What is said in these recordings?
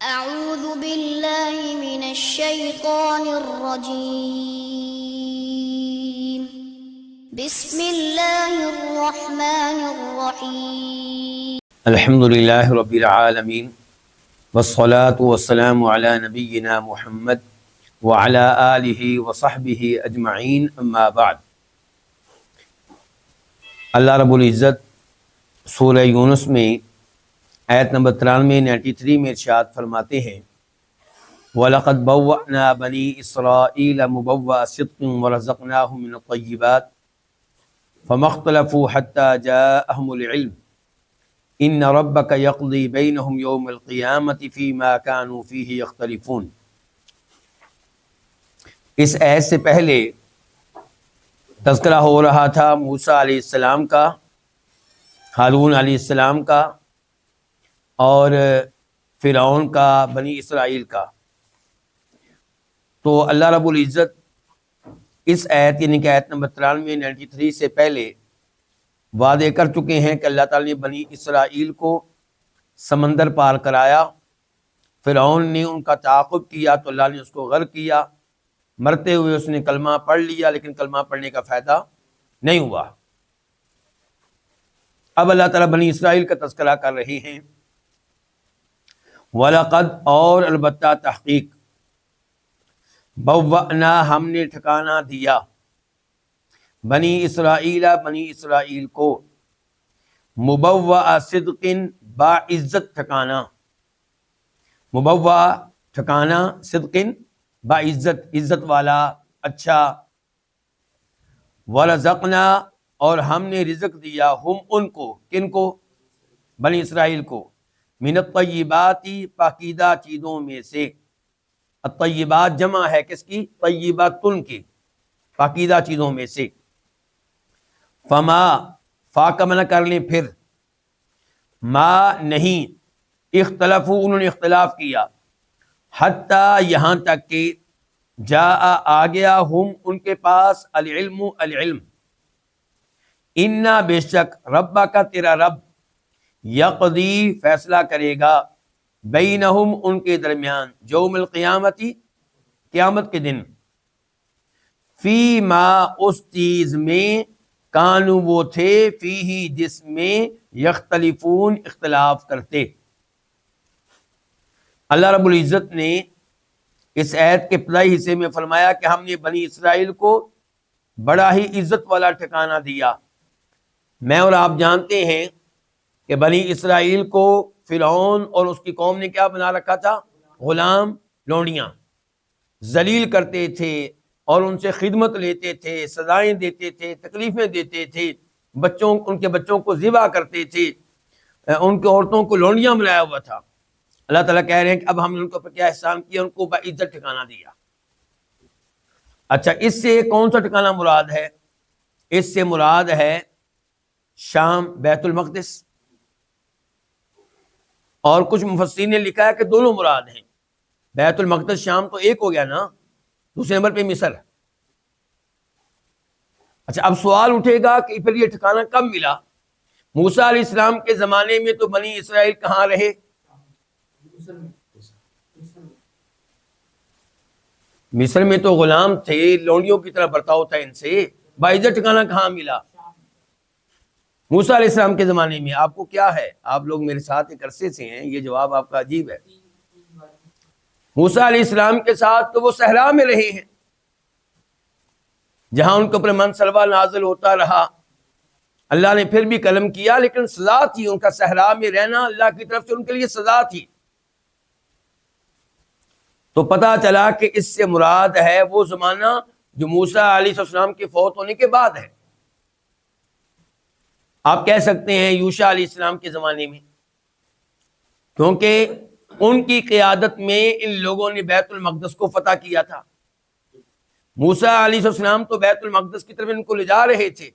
أعوذ بالله من الشيطان الرجيم بسم الله الرحمن الرحيم الحمد للہ رب العالمین والصلاة والسلام علی نبینا محمد وعلی آلہ وصحبہ اجمعین اما بعد۔ اللہ رب العزت سورہ یونس میں آیت نمبر 93 میں ارشاد فرماتے ہیں وَلَقَدْ بَوَّأْنَا بَنِي إِسْرَائِيلَ مُبَوَّأَ صِدْقٍ وَرَزَقْنَاهُم مِّنَ الطَّيِّبَاتِ فَمَا اخْتَلَفُوا حَتَّى جَاءَهُمُ الْعِلْمُ إِنَّ رَبَّكَ يَقْضِي بَيْنَهُمْ يَوْمَ الْقِيَامَةِ فِيمَا كَانُوا فِيهِ يَخْتَلِفُونَ۔ اس آیت سے پہلے تذکرہ ہو رہا تھا موسیٰ علیہ السلام کا، ہارون علیہ السلام کا اور فرعون کا، بنی اسرائیل کا۔ تو اللہ رب العزت اس آیت یعنی کہ آیت نمبر 93 سے پہلے وعدے کر چکے ہیں کہ اللہ تعالیٰ نے بنی اسرائیل کو سمندر پار کرایا، فرعون نے ان کا تعاقب کیا تو اللہ نے اس کو غرق کیا، مرتے ہوئے اس نے کلمہ پڑھ لیا لیکن کلمہ پڑھنے کا فائدہ نہیں ہوا۔ اب اللہ تعالیٰ بنی اسرائیل کا تذکرہ کر رہے ہیں۔ وَلَقَدْ اور البتہ تحقیق، بَوَّأْنَا ہم نے ٹھکانہ دیا، بنی اسرائیل کو، مبوّأ صدق باعزت ٹھکانہ، مبوّأ ٹھکانہ، صدق باعزت، عزت والا، اچھا، ورزقنا اور ہم نے رزق دیا، ہم ان کو، کن کو؟ بنی اسرائیل کو، من الطیبات پاکیزہ چیزوں میں سے۔ الطیبات جمع ہے کس کی؟ طیباتن کی، پاکیزہ چیزوں میں سے۔ فما فا کا منع کر لیں پھر، ما نہیں، اختلفوا انہوں نے اختلاف کیا، حتیٰ یہاں تک کہ جاء آ گیا ہم ان کے پاس العلم انا بے شک ربا کا تیرا رب یقضی فیصلہ کرے گا بینہم ان کے درمیان، یوم القیامتی قیامت کے دن، فی ما اس چیز میں کانو وہ تھے، فیہی جس میں یختلفون اختلاف کرتے۔ اللہ رب العزت نے اس آیت کے ابتدائی حصے میں فرمایا کہ ہم نے بنی اسرائیل کو بڑا ہی عزت والا ٹھکانہ دیا۔ میں اور آپ جانتے ہیں کہ بنی اسرائیل کو فرعون اور اس کی قوم نے کیا بنا رکھا تھا؟ غلام، لونڈیاں، ذلیل کرتے تھے اور ان سے خدمت لیتے تھے، سزائیں دیتے تھے، تکلیفیں دیتے تھے، ان کے بچوں کو ذبح کرتے تھے، ان کے عورتوں کو لونڈیاں بنایا ہوا تھا۔ اللہ تعالیٰ کہہ رہے ہیں کہ اب ہم نے ان کو کیا احسان کیا، ان کو باعزت ٹھکانہ دیا۔ اچھا، اس سے کون سا ٹھکانہ مراد ہے؟ اس سے مراد ہے شام، بیت المقدس، اور کچھ مفسرین نے لکھا ہے کہ دونوں مراد ہیں، بیت المقدس شام تو ایک ہو گیا نا، دوسرے نمبر پہ مصر۔ اچھا، اب سوال اٹھے گا کہ پھر یہ ٹھکانہ کب ملا؟ موسیٰ علیہ السلام کے زمانے میں تو بنی اسرائیل کہاں رہے؟ مصر میں تو غلام تھے، لونڈیوں کی طرح برتاؤ تھا ان سے، باعزت ٹھکانہ کہاں ملا؟ موسیٰ علیہ السلام کے زمانے میں۔ آپ کو کیا ہے، آپ لوگ میرے ساتھ ایک عرصے سے ہیں، یہ جواب آپ کا عجیب ہے۔ موسیٰ علیہ السلام کے ساتھ تو وہ صحرا میں رہے ہیں، جہاں ان کے اوپر من سلوہ نازل ہوتا رہا، اللہ نے پھر بھی قلم کیا، لیکن سزا تھی ان کا صحرا میں رہنا، اللہ کی طرف سے ان کے لیے سزا تھی۔ تو پتہ چلا کہ اس سے مراد ہے وہ زمانہ جو موسیٰ علیہ السلام کے فوت ہونے کے بعد ہے۔ آپ کہہ سکتے ہیں یوشع علیہ السلام کے زمانے میں، کیونکہ ان کی قیادت میں ان لوگوں نے بیت المقدس کو فتح کیا تھا۔ موسیٰ علیہ السلام تو بیت المقدس کی طرف ان کو لے جا رہے تھے،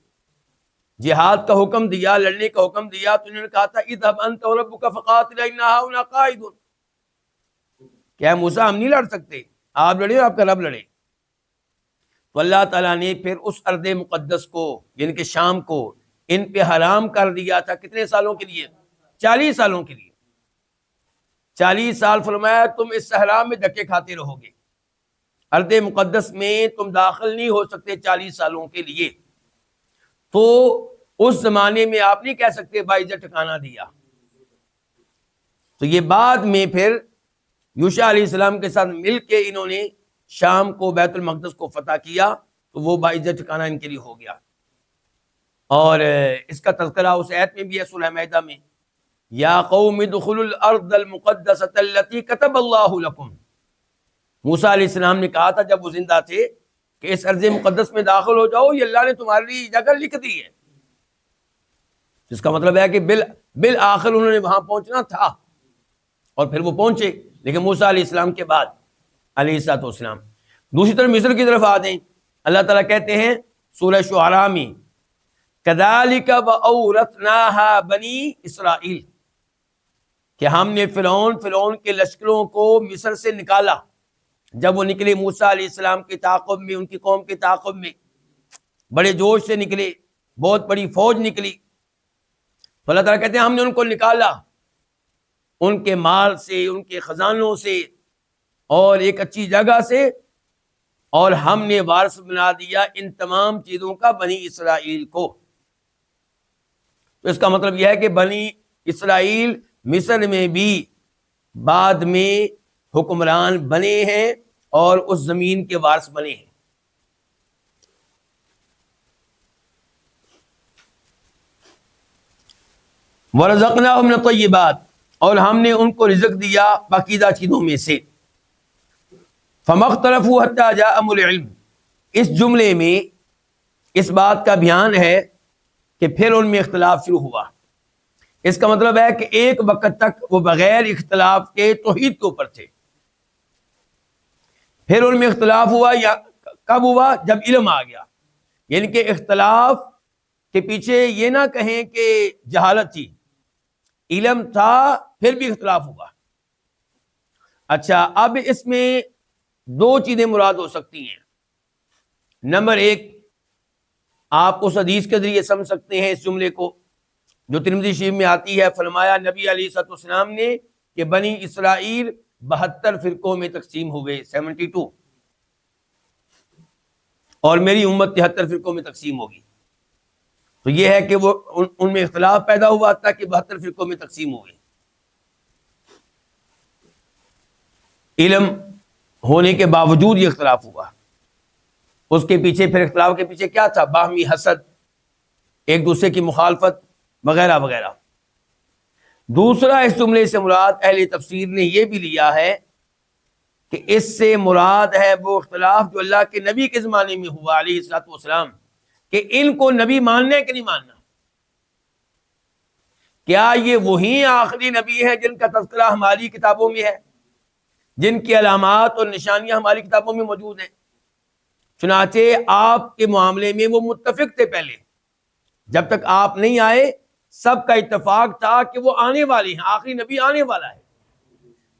جہاد کا حکم دیا، لڑنے کا حکم دیا، تو انہوں نے کہا تھا اذهب انت وربك فقاتلا انا هنا قاعدون، کیا موسیٰ ہم نہیں لڑ سکتے، آپ لڑے اور آپ کا رب لڑے۔ تو اللہ تعالیٰ نے پھر اس ارض مقدس کو یعنی کہ شام کو ان پہ حرام کر دیا تھا، کتنے سالوں کے لیے؟ 40 سالوں کے لیے۔ 40 سال فرمایا تم اس صحرا میں دھکے کھاتے رہو گے، ارض مقدس میں تم داخل نہیں ہو سکتے 40 سالوں کے لیے. تو اس زمانے میں آپ نہیں کہہ سکتے باعزت ٹھکانہ دیا. تو یہ بعد میں پھر یوشع علیہ السلام کے ساتھ مل کے انہوں نے شام کو بیت المقدس کو فتح کیا، تو وہ باعزت ٹھکانہ ان کے لیے ہو گیا. اور اس کا تذکرہ اس آیت میں بھی ہے سورہ مائدہ میں، یا قوم ادخلوا الارض المقدسۃ التي كتب اللہ لکم. موسیٰ علیہ السلام نے کہا تھا جب وہ زندہ تھے کہ اس ارض مقدس میں داخل ہو جاؤ، یہ اللہ نے تمہارے لیے جگہ لکھ دی ہے. جس کا مطلب ہے کہ بالآخر انہوں نے وہاں پہنچنا تھا، اور پھر وہ پہنچے، لیکن موسیٰ علیہ السلام کے بعد علیہ الصلوۃ والسلام. دوسری طرف مصر کی طرف آ دیں، اللہ تعالیٰ کہتے ہیں سورہ شعراء میں كَذَلِكَ وَأَوْرَثْنَاهَا بَنِي اسرائیل، کہ ہم نے فرعون کے لشکروں کو مصر سے نکالا. جب وہ نکلے موسیٰ علیہ السلام کے تعاقب میں، ان کی قوم کے تعاقب میں بڑے جوش سے نکلے، بہت بڑی فوج نکلی، تو اللہ تعالیٰ کہتے ہیں ہم نے ان کو نکالا ان کے مال سے، ان کے خزانوں سے، اور ایک اچھی جگہ سے، اور ہم نے وارث بنا دیا ان تمام چیزوں کا بنی اسرائیل کو. تو اس کا مطلب یہ ہے کہ بنی اسرائیل مصر میں بھی بعد میں حکمران بنے ہیں اور اس زمین کے وارث بنے ہیں. وَرَزَقْنَاهُمْ مِنَ الطَّيِّبَاتِ، اور ہم نے ان کو رزق دیا پاکیزہ چیزوں میں سے. فَمَا اخْتَلَفُوا حَتَّىٰ جَاءَهُمُ الْعِلْمُ، اس جملے میں اس بات کا بیان ہے کہ پھر ان میں اختلاف شروع ہوا. اس کا مطلب ہے کہ ایک وقت تک وہ بغیر اختلاف کے توحید کے اوپر تھے، پھر ان میں اختلاف ہوا. یا کب ہوا؟ جب علم آ گیا. یعنی کہ اختلاف کے پیچھے یہ نہ کہیں کہ جہالت تھی، علم تھا پھر بھی اختلاف ہوا. اچھا، اب اس میں دو چیزیں مراد ہو سکتی ہیں. نمبر ایک، آپ اس حدیث کے ذریعے سمجھ سکتے ہیں اس جملے کو جو ترمذی شریف میں آتی ہے. فرمایا نبی علیہ الصلوۃ والسلام نے کہ بنی اسرائیل 72 فرقوں میں تقسیم ہوئے، 72، اور میری امت 73 فرقوں میں تقسیم ہوگی. تو یہ ہے کہ وہ ان میں اختلاف پیدا ہوا تھا کہ 72 فرقوں میں تقسیم ہوئے. علم ہونے کے باوجود یہ اختلاف ہوا. اس کے پیچھے، پھر اختلاف کے پیچھے کیا تھا؟ باہمی حسد، ایک دوسرے کی مخالفت وغیرہ وغیرہ. دوسرا، اس جملے سے مراد اہل تفسیر نے یہ بھی لیا ہے کہ اس سے مراد ہے وہ اختلاف جو اللہ کے نبی کے زمانے میں ہوا علیہ الصلوۃ والسلام، کہ ان کو نبی ماننا ہے کہ نہیں ماننا. کیا یہ وہی آخری نبی ہے جن کا تذکرہ ہماری کتابوں میں ہے، جن کی علامات اور نشانیاں ہماری کتابوں میں موجود ہیں؟ چنانچہ آپ کے معاملے میں وہ متفق تھے. پہلے جب تک آپ نہیں آئے سب کا اتفاق تھا کہ وہ آنے والے ہیں، آخری نبی آنے والا ہے.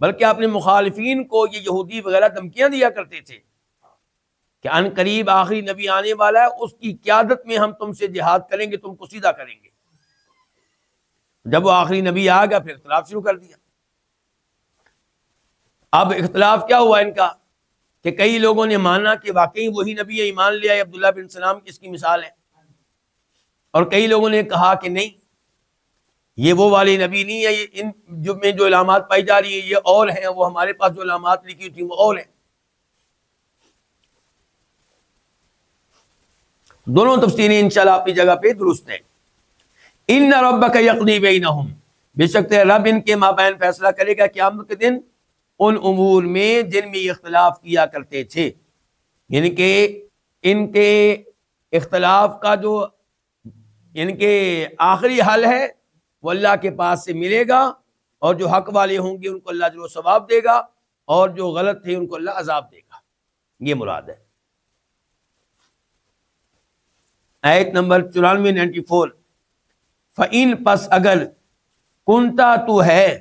بلکہ اپنے مخالفین کو یہ یہودی وغیرہ دھمکیاں دیا کرتے تھے کہ ان قریب آخری نبی آنے والا ہے، اس کی قیادت میں ہم تم سے جہاد کریں گے، تم کو سیدھا کریں گے. جب وہ آخری نبی آ گیا پھر اختلاف شروع کر دیا. اب اختلاف کیا ہوا ان کا کہ کئی لوگوں نے مانا کہ واقعی وہی نبی ہے، ایمان لے آئے، عبداللہ بن سلام اس کی مثال ہے. اور کئی لوگوں نے کہا کہ نہیں، یہ وہ والی نبی نہیں ہے، یہ ان جو علامات پائی جا رہی ہیں یہ اور ہیں، وہ ہمارے پاس جو علامات لکھی تھی وہ اور ہیں. دونوں تفسیریں انشاءاللہ اپنی جگہ پہ درست ہیں. ان ربک یقضی بینہم، بے شک رب ان کے مابین فیصلہ کرے گا قیامت کے دن ان امور میں جن میں یہ اختلاف کیا کرتے تھے. یعنی کہ ان کے اختلاف کا جو یعنی کہ آخری حل ہے وہ اللہ کے پاس سے ملے گا، اور جو حق والے ہوں گے ان کو اللہ جو ثواب دے گا، اور جو غلط تھے ان کو اللہ عذاب دے گا. یہ مراد ہے. آیت نمبر 94 فَإِن، پس اگر، کنتا تو ہے،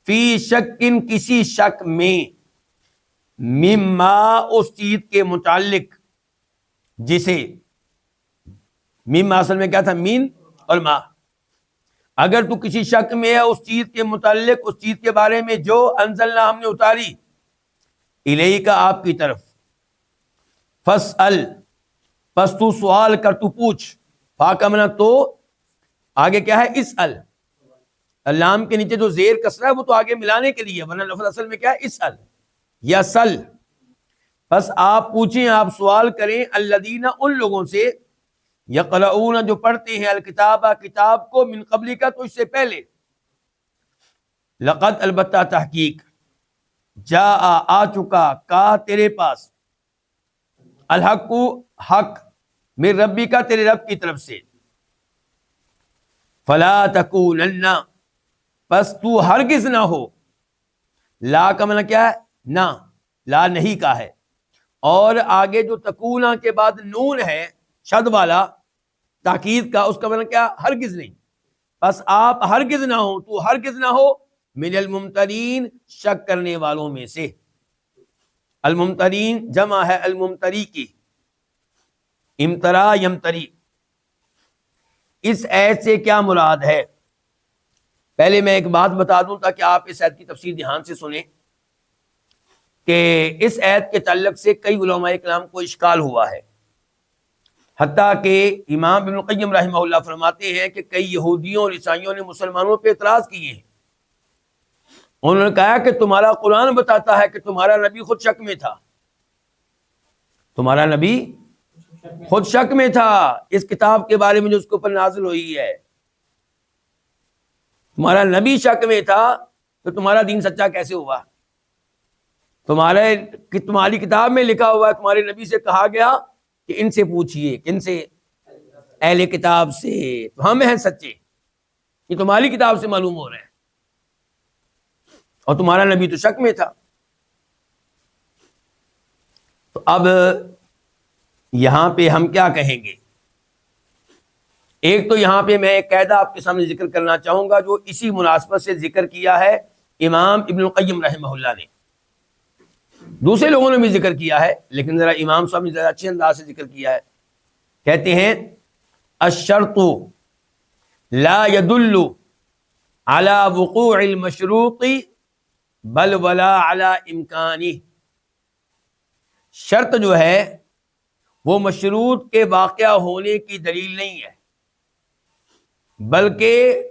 فی شکن کسی شک میں، مما اس چیز کے متعلق جسے، مما اصل میں کیا تھا؟ مین اور ما، اگر تو کسی شک میں ہے اس چیز کے متعلق، اس چیز کے بارے میں جو انزلنا ہم نے اتاری، الیک آپ کی طرف، فاسأل پس تو سوال کر، تو پوچھ، فاکمنا تو آگے کیا ہے، اسأل، لام کے نیچے جو زیر کسرہ ہے وہ تو آگے ملانے کے لیے، ورنہ لفظ اصل میں کیا ہے، اسأل یا سل، بس آپ پوچھیں، آپ سوال کریں، الذین ان لوگوں سے، یقرؤون جو پڑھتے ہیں، الکتاب کتاب کو، من قبل کا تو اس سے پہلے، لقد البتہ تحقیق، جاء آ چکا، کا تیرے پاس، الحق حق، من ربی کا تیرے رب کی طرف سے، فلا تکونن پس تو ہرگز نہ ہو، لا کا معنی کیا ہے، نہ، لا نہیں کا ہے، اور آگے جو تکونا کے بعد نون ہے شد والا تاکید کا، اس کا معنی کیا، ہرگز نہیں، بس آپ ہرگز نہ ہو، تو ہرگز نہ ہو، من الممترین شک کرنے والوں میں سے، الممترین جمع ہے الممتری کی، امترا یمتری، اس ایت سے کیا مراد ہے؟ پہلے میں ایک بات بتا دوں تاکہ آپ اس ایت کی تفسیر دھیان سے سنیں کہ اس ایت کے تعلق سے کئی علماء کرام کو اشکال ہوا ہے، حتیٰ کہ امام ابن القیم رحمہ اللہ فرماتے ہیں کہ کئی یہودیوں اور عیسائیوں نے مسلمانوں پہ اعتراض کیے ہیں، انہوں نے کہا کہ تمہارا قرآن بتاتا ہے کہ تمہارا نبی خود شک میں تھا، تمہارا نبی خود شک میں تھا اس کتاب کے بارے میں جو اس کے اوپر نازل ہوئی ہے، تمہارا نبی شک میں تھا تو تمہارا دین سچا کیسے ہوا؟ تمہاری کتاب میں لکھا ہوا ہے، تمہارے نبی سے کہا گیا کہ ان سے پوچھئے، کن سے؟ اہل کتاب سے، تو ہم ہیں سچے، یہ تمہاری کتاب سے معلوم ہو رہا ہے، اور تمہارا نبی تو شک میں تھا۔ تو اب یہاں پہ ہم کیا کہیں گے؟ ایک تو یہاں پہ میں ایک قاعدہ آپ کے سامنے ذکر کرنا چاہوں گا جو اسی مناسبت سے ذکر کیا ہے امام ابن القیم رحمہ اللہ نے، دوسرے لوگوں نے بھی ذکر کیا ہے لیکن ذرا امام صاحب نے ذرا اچھے انداز سے ذکر کیا ہے، کہتے ہیں الشرط لا يدل على وقوع المشروط بل ولا على امکانہ، شرط جو ہے وہ مشروط کے واقعہ ہونے کی دلیل نہیں ہے بلکہ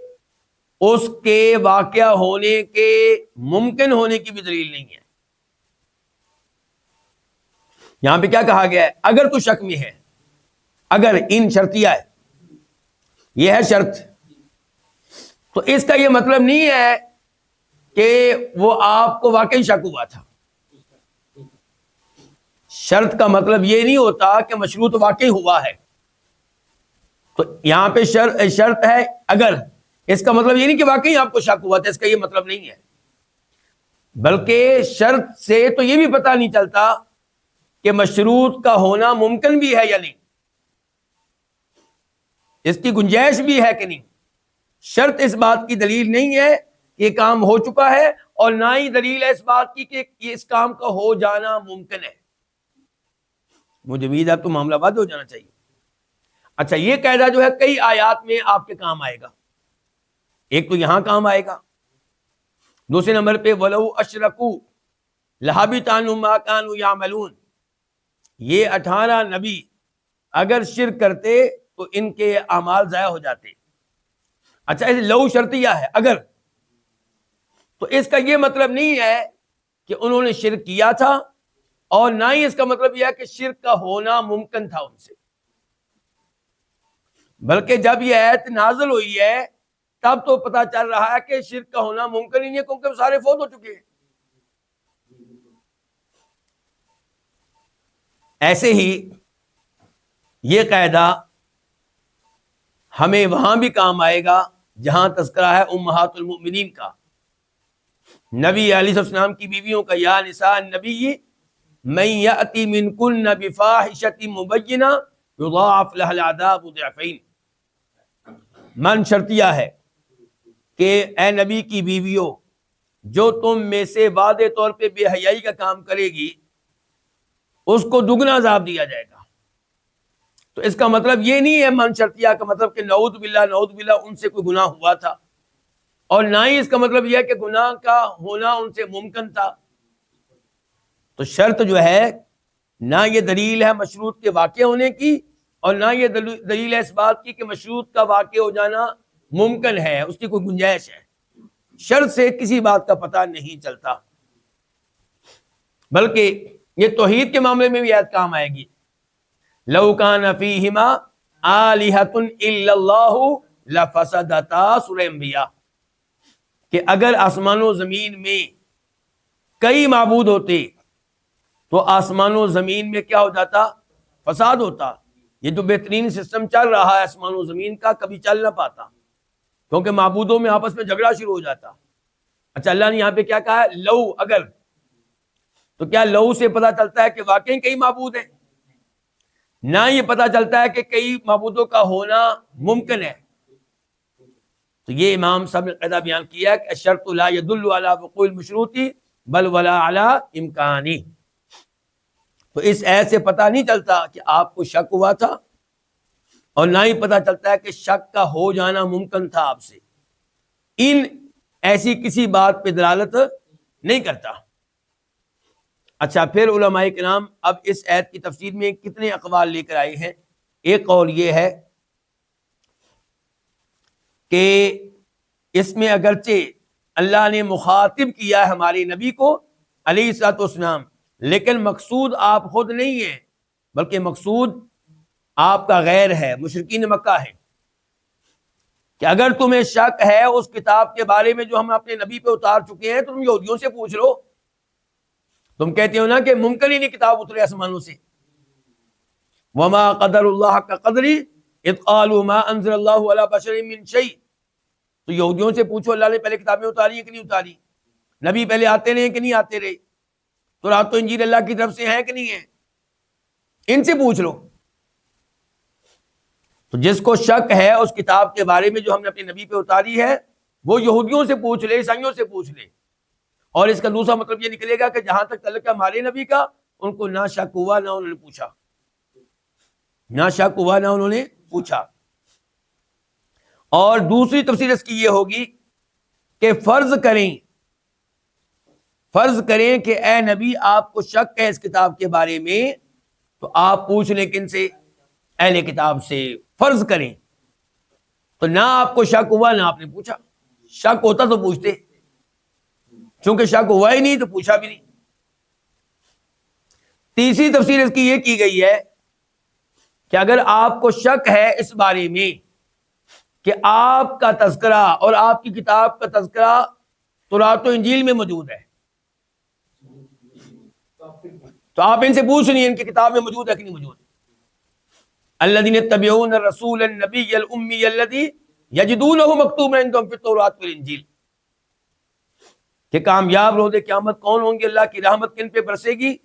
اس کے واقعہ ہونے کے ممکن ہونے کی بھی دلیل نہیں ہے۔ یہاں پہ کیا کہا گیا ہے؟ اگر تو شک میں ہے، اگر ان شرطیہ ہے، یہ ہے شرط، تو اس کا یہ مطلب نہیں ہے کہ وہ آپ کو واقعی شک ہوا تھا، شرط کا مطلب یہ نہیں ہوتا کہ مشروط واقعی ہوا ہے، تو یہاں پہ شرط ہے اگر، اس کا مطلب یہ نہیں کہ واقعی آپ کو شک ہوا تھا، اس کا یہ مطلب نہیں ہے، بلکہ شرط سے تو یہ بھی پتہ نہیں چلتا کہ مشروط کا ہونا ممکن بھی ہے یا نہیں، اس کی گنجائش بھی ہے کہ نہیں، شرط اس بات کی دلیل نہیں ہے کہ یہ کام ہو چکا ہے، اور نہ ہی دلیل ہے اس بات کی کہ اس کام کا ہو جانا ممکن ہے۔ مجھے امید ہے اب تو معاملہ واضح ہو جانا چاہیے۔ اچھا، یہ قاعدہ جو ہے کئی آیات میں آپ کے کام آئے گا، ایک تو یہاں کام آئے گا، دوسرے نمبر پہ وَلَوْ أَشْرَكُوا لَحَبِطَ عَنْهُمْ مَا كَانُوا يَعْمَلُونَ، یہ 18 نبی اگر شرک کرتے تو ان کے اعمال ضائع ہو جاتے۔ اچھا، لو شرطیہ ہے، اگر، تو اس کا یہ مطلب نہیں ہے کہ انہوں نے شرک کیا تھا، اور نہ ہی اس کا مطلب یہ ہے کہ شرک کا ہونا ممکن تھا ان سے، بلکہ جب یہ آیت نازل ہوئی ہے تب تو پتہ چل رہا ہے کہ شرک کا ہونا ممکن ہی نہیں ہے، کیونکہ وہ سارے فوت ہو چکے ہیں۔ ایسے ہی یہ قاعدہ ہمیں وہاں بھی کام آئے گا جہاں تذکرہ ہے امہات المؤمنین کا، نبی علیہ السلام کی بیویوں کا، یا نساء النبی من یأتی منکن بفاحشۃ مبینہ یضاعف لها العذاب ضعفین، من شرطیہ ہے کہ اے نبی کی بیویوں، جو تم میں سے واضح طور پہ بے حیائی کا کام کرے گی اس کو دگنا عذاب دیا جائے گا۔ تو اس کا مطلب یہ نہیں ہے من شرطیہ کا مطلب کہ نعوذ باللہ ان سے کوئی گناہ ہوا تھا، اور نہ ہی اس کا مطلب یہ ہے کہ گناہ کا ہونا ان سے ممکن تھا۔ تو شرط جو ہے نہ یہ دلیل ہے مشروط کے واقع ہونے کی، اور نہ یہ دلیل ہے اس بات کی کہ مشروط کا واقع ہو جانا ممکن ہے، اس کی کوئی گنجائش ہے۔ شرط سے کسی بات کا پتہ نہیں چلتا، بلکہ یہ توحید کے معاملے میں بھی آیت کام آئے گی، لو کان فیہما آلہۃ الا اللہ لفسدتا، سورہ انبیاء، کہ اگر آسمان و زمین میں کئی معبود ہوتے تو آسمان و زمین میں کیا ہو جاتا؟ فساد ہوتا۔ یہ جو بہترین سسٹم چل رہا ہے آسمان و زمین کا، کبھی چل نہ پاتا، کیونکہ معبودوں میں آپس میں جھگڑا شروع ہو جاتا۔ اچھا، اللہ نے یہاں پہ کیا کہا ہے؟ لو، اگر، تو کیا لو سے پتہ چلتا ہے کہ واقعی کئی معبود ہیں؟ نہ یہ پتہ چلتا ہے کہ کئی معبودوں کا ہونا ممکن ہے۔ تو یہ امام صاحب نے قاعدہ بیان کیا ہے کہ الشرط لا يدل على وقوع المشروط بل ولا على امکانی۔ تو اس ایت سے پتہ نہیں چلتا کہ آپ کو شک ہوا تھا، اور نہ ہی پتہ چلتا ہے کہ شک کا ہو جانا ممکن تھا آپ سے۔ ان ایسی کسی بات پہ دلالت نہیں کرتا۔ اچھا، پھر علماء کرام اب اس ایت کی تفسیر میں کتنے اقوال لے کر آئے ہیں۔ ایک قول یہ ہے کہ اس میں اگرچہ اللہ نے مخاطب کیا ہے ہمارے نبی کو علیہ الصلوۃ والسلام، لیکن مقصود آپ خود نہیں ہے، بلکہ مقصود آپ کا غیر ہے، مشرکین مکہ ہے، کہ اگر تمہیں شک ہے اس کتاب کے بارے میں جو ہم اپنے نبی پہ اتار چکے ہیں تو تم یہودیوں سے پوچھ لو۔ تم کہتے ہو نا کہ ممکن ہی نہیں کتاب اترے آسمانوں سے، وما قدر اللہ کا قدری اذ قالوا ما انزل اللہ علی بشر من شیء، تو یہودیوں سے پوچھو اللہ نے پہلے کتابیں اتاری ہیں کہ نہیں اتاری، نبی پہلے آتے رہے کہ نہیں آتے رہے، تورات و انجیل اللہ کی طرف سے ہیں کہ نہیں ہیں، ان سے پوچھ لو۔ تو جس کو شک ہے اس کتاب کے بارے میں جو ہم نے اپنے نبی پہ اتاری ہے، وہ یہودیوں سے پوچھ لے، عیسائیوں سے پوچھ لے۔ اور اس کا دوسرا مطلب یہ نکلے گا کہ جہاں تک تعلق ہے ہمارے نبی کا، ان کو نہ شک ہوا نہ انہوں نے پوچھا، نہ شک ہوا نہ انہوں نے پوچھا۔ اور دوسری تفسیر اس کی یہ ہوگی کہ فرض کریں کہ اے نبی آپ کو شک ہے اس کتاب کے بارے میں، تو آپ پوچھ لیں کن سے؟ اہل کتاب سے۔ فرض کریں تو نہ آپ کو شک ہوا نہ آپ نے پوچھا، شک ہوتا تو پوچھتے، چونکہ شک ہوا ہی نہیں تو پوچھا بھی نہیں۔ تیسری تفسیر اس کی یہ کی گئی ہے کہ اگر آپ کو شک ہے اس بارے میں کہ آپ کا تذکرہ اور آپ کی کتاب کا تذکرہ تورات و انجیل میں موجود ہے، تو آپ ان سے پوچھ نہیں ان کی کتاب میں موجود ہے کہ نہیں موجود۔ الذین یتبعون الرسول النبی الامی الذی یجدونہ مکتوبا عندہم فی التوراۃ والانجیل، کہ کامیاب روز قیامت کون ہوں گے، اللہ کی رحمت کن پہ برسے گی؟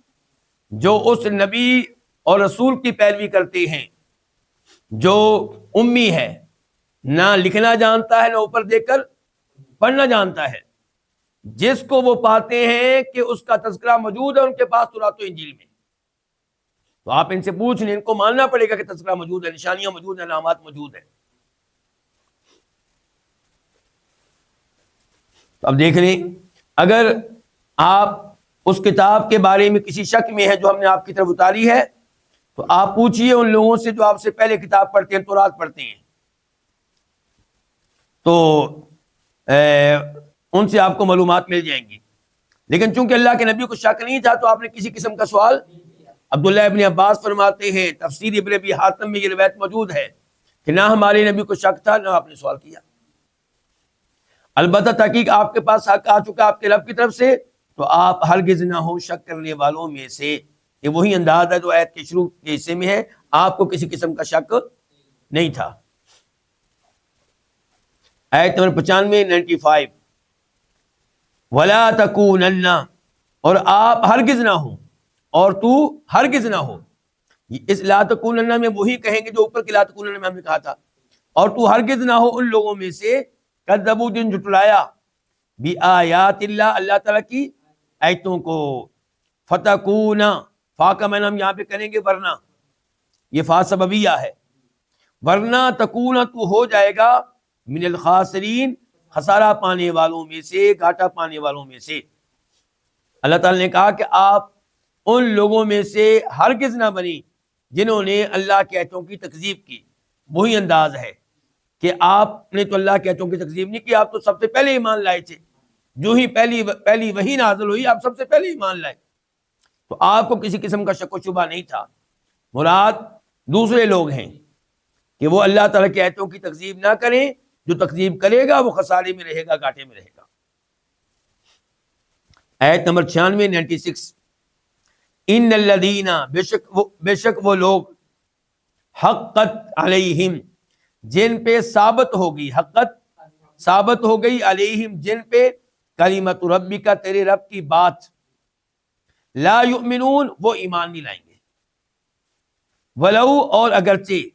جو اس نبی اور رسول کی پیروی کرتے ہیں جو امی ہے، نہ لکھنا جانتا ہے نہ اوپر دیکھ کر پڑھنا جانتا ہے، جس کو وہ پاتے ہیں کہ اس کا تذکرہ موجود ہے ان کے پاس تورات و انجیل میں، تو آپ ان سے پوچھ لیں، ان کو ماننا پڑے گا کہ تذکرہ موجود ہے، نشانیاں موجود ہیں، علامات موجود ہیں۔ تو اب دیکھ لیں، اگر آپ اس کتاب کے بارے میں کسی شک میں ہے جو ہم نے آپ کی طرف اتاری ہے، تو آپ پوچھئے ان لوگوں سے جو آپ سے پہلے کتاب پڑھتے ہیں، تورات پڑھتے ہیں، تو ان سے آپ کو معلومات مل جائیں گی۔ لیکن چونکہ اللہ کے نبی کو شک نہیں تھا تو آپ نے کسی قسم کا سوال، عبداللہ ابن عباس فرماتے ہیں، تفسیر ابن ابی حاتم میں یہ روایت موجود ہے کہ نہ ہمارے نبی کو شک تھا نہ آپ نے سوال کیا۔ البتہ تحقیق آپ کے پاس حق آ چکا آپ کے رب کی طرف سے، تو آپ ہرگز نہ ہو شک کرنے والوں میں سے۔ یہ وہی انداز ہے جو آیت کے شروع کے حصے میں ہے، آپ کو کسی قسم کا شک نہیں تھا۔ آیت نمبر 95 وَلَا تَكُونَنَّ، اور آپ ہرگز نہ ہو، اور تو ہرگز نہ ہو۔ اس لا تکونن میں وہی کہیں گے جو اوپر کی لا تکونن میں ہم نے کہا تھا، اور تو ہرگز نہ ہو ان لوگوں میں سے کذبوا جن جھٹلایا بآیات اللہ، اللہ تعالیٰ کی آیتوں کو، فتکون، فا کا معنی ہم یہاں پہ کریں گے ورنہ، یہ فا سببیہ ہے، ورنہ تکون تو ہو جائے گا من الخاسرین خسارہ پانے والوں میں سے، گھاٹا پانے والوں میں سے۔ اللہ تعالیٰ نے کہا کہ آپ ان لوگوں میں سے ہرگز نہ بنی جنہوں نے اللہ کے آیتوں کی تکذیب کی۔ وہی انداز ہے کہ آپ نے تو اللہ کے آیتوں کی تکذیب نہیں کی، آپ تو سب سے پہلے ایمان لائے تھے، جو ہی پہلی وحی نازل ہوئی آپ سب سے پہلے ایمان لائے، تو آپ کو کسی قسم کا شک و شبہ نہیں تھا۔ مراد دوسرے لوگ ہیں کہ وہ اللہ تعالیٰ کی آیتوں کی تکذیب نہ کریں، جو تکذیب کرے گا وہ خسارے میں رہے گا، گھاٹے میں رہے گا۔ آیت نمبر 96 96، ان الذین، بے شک وہ لوگ، حقت علیہم، جن پہ ثابت ہوگی، حقت ثابت ہو گئی، علیہم جن پہ، کلمت ربک تیرے رب کی بات، لا یؤمنون وہ ایمان نہیں لائیں گے، ولو اور اگرچہ،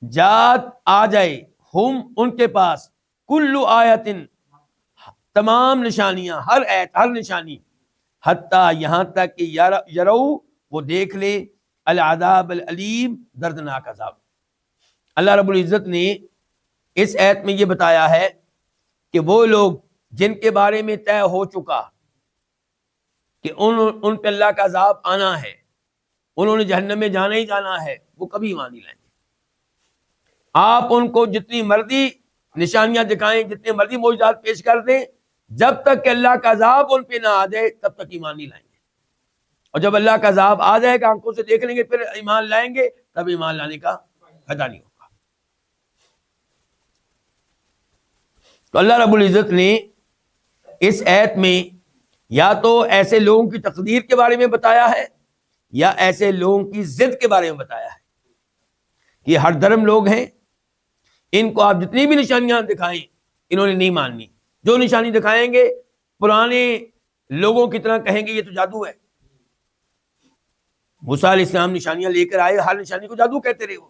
جات آ جائے، ہم ان کے پاس، کل آیتن تمام نشانیاں، ہر آیت ہر نشانی، حتیٰ یہاں تک کہ یرو وہ دیکھ لے، العذاب العلیم دردناک عذاب۔ اللہ رب العزت نے اس آیت میں یہ بتایا ہے کہ وہ لوگ جن کے بارے میں طے ہو چکا کہ ان پہ اللہ کا عذاب آنا ہے، انہوں نے جہنم میں جانا ہی جانا ہے، وہ کبھی ایمان نہیں لائیں گے۔ آپ ان کو جتنی مرضی نشانیاں دکھائیں، جتنے مرضی معجزات پیش کر دیں، جب تک کہ اللہ کا عذاب ان پہ نہ آ جائے تب تک ایمان نہیں لائیں گے، اور جب اللہ کا عذاب آ جائے گا، آنکھوں سے دیکھ لیں گے، پھر ایمان لائیں گے، تب ایمان لانے کا فائدہ نہیں ہوگا۔ تو اللہ رب العزت نے اس آیت میں یا تو ایسے لوگوں کی تقدیر کے بارے میں بتایا ہے، یا ایسے لوگوں کی ضد کے بارے میں بتایا ہے کہ ہر درم لوگ ہیں، ان کو آپ جتنی بھی نشانیاں دکھائیں انہوں نے نہیں ماننی، جو نشانی دکھائیں گے پرانے لوگوں کی طرح کہیں گے یہ تو جادو ہے۔ موسیٰ علیہ السلام نشانیاں لے کر آئے، ہر نشانی کو جادو کہتے رہے وہ،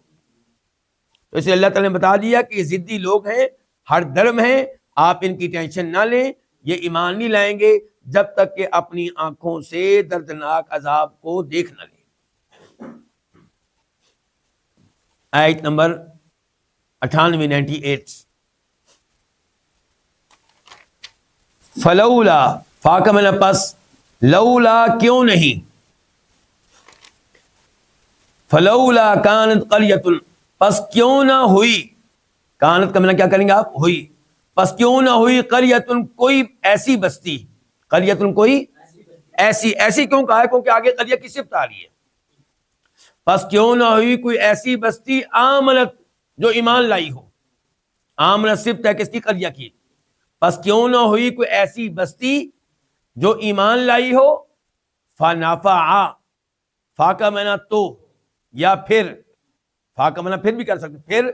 تو اسے اللہ تعالیٰ نے بتا دیا کہ یہ ضدی لوگ ہیں، ہر درم ہیں، آپ ان کی ٹینشن نہ لیں، یہ ایمان نہیں لائیں گے جب تک کہ اپنی آنکھوں سے دردناک عذاب کو دیکھ نہ لیں۔ آیت نمبر 98 98، فلولا، فا کا معنی پس، لولا کیوں نہیں، فلولا کانت قریۃ پس کیوں نہ ہوئی، کانت کا معنی کیا کریں گے آپ، ہوئی، پس کیوں نہ ہوئی، قریۃ کوئی ایسی بستی، قریۃ کوئی ایسی کیوں کہا ہے، کیونکہ آگے قریہ کی صفت آ رہی ہے، پس کیوں نہ ہوئی کوئی ایسی بستی، آمنت جو ایمان لائی ہو، آمنت صفت ہے کس کی، قریہ کی، پس کیوں نہ ہوئی کوئی ایسی بستی جو ایمان لائی ہو، فنفع، فا کا معنی تو، یا پھر، فا کا معنی پھر بھی کر سکتے، پھر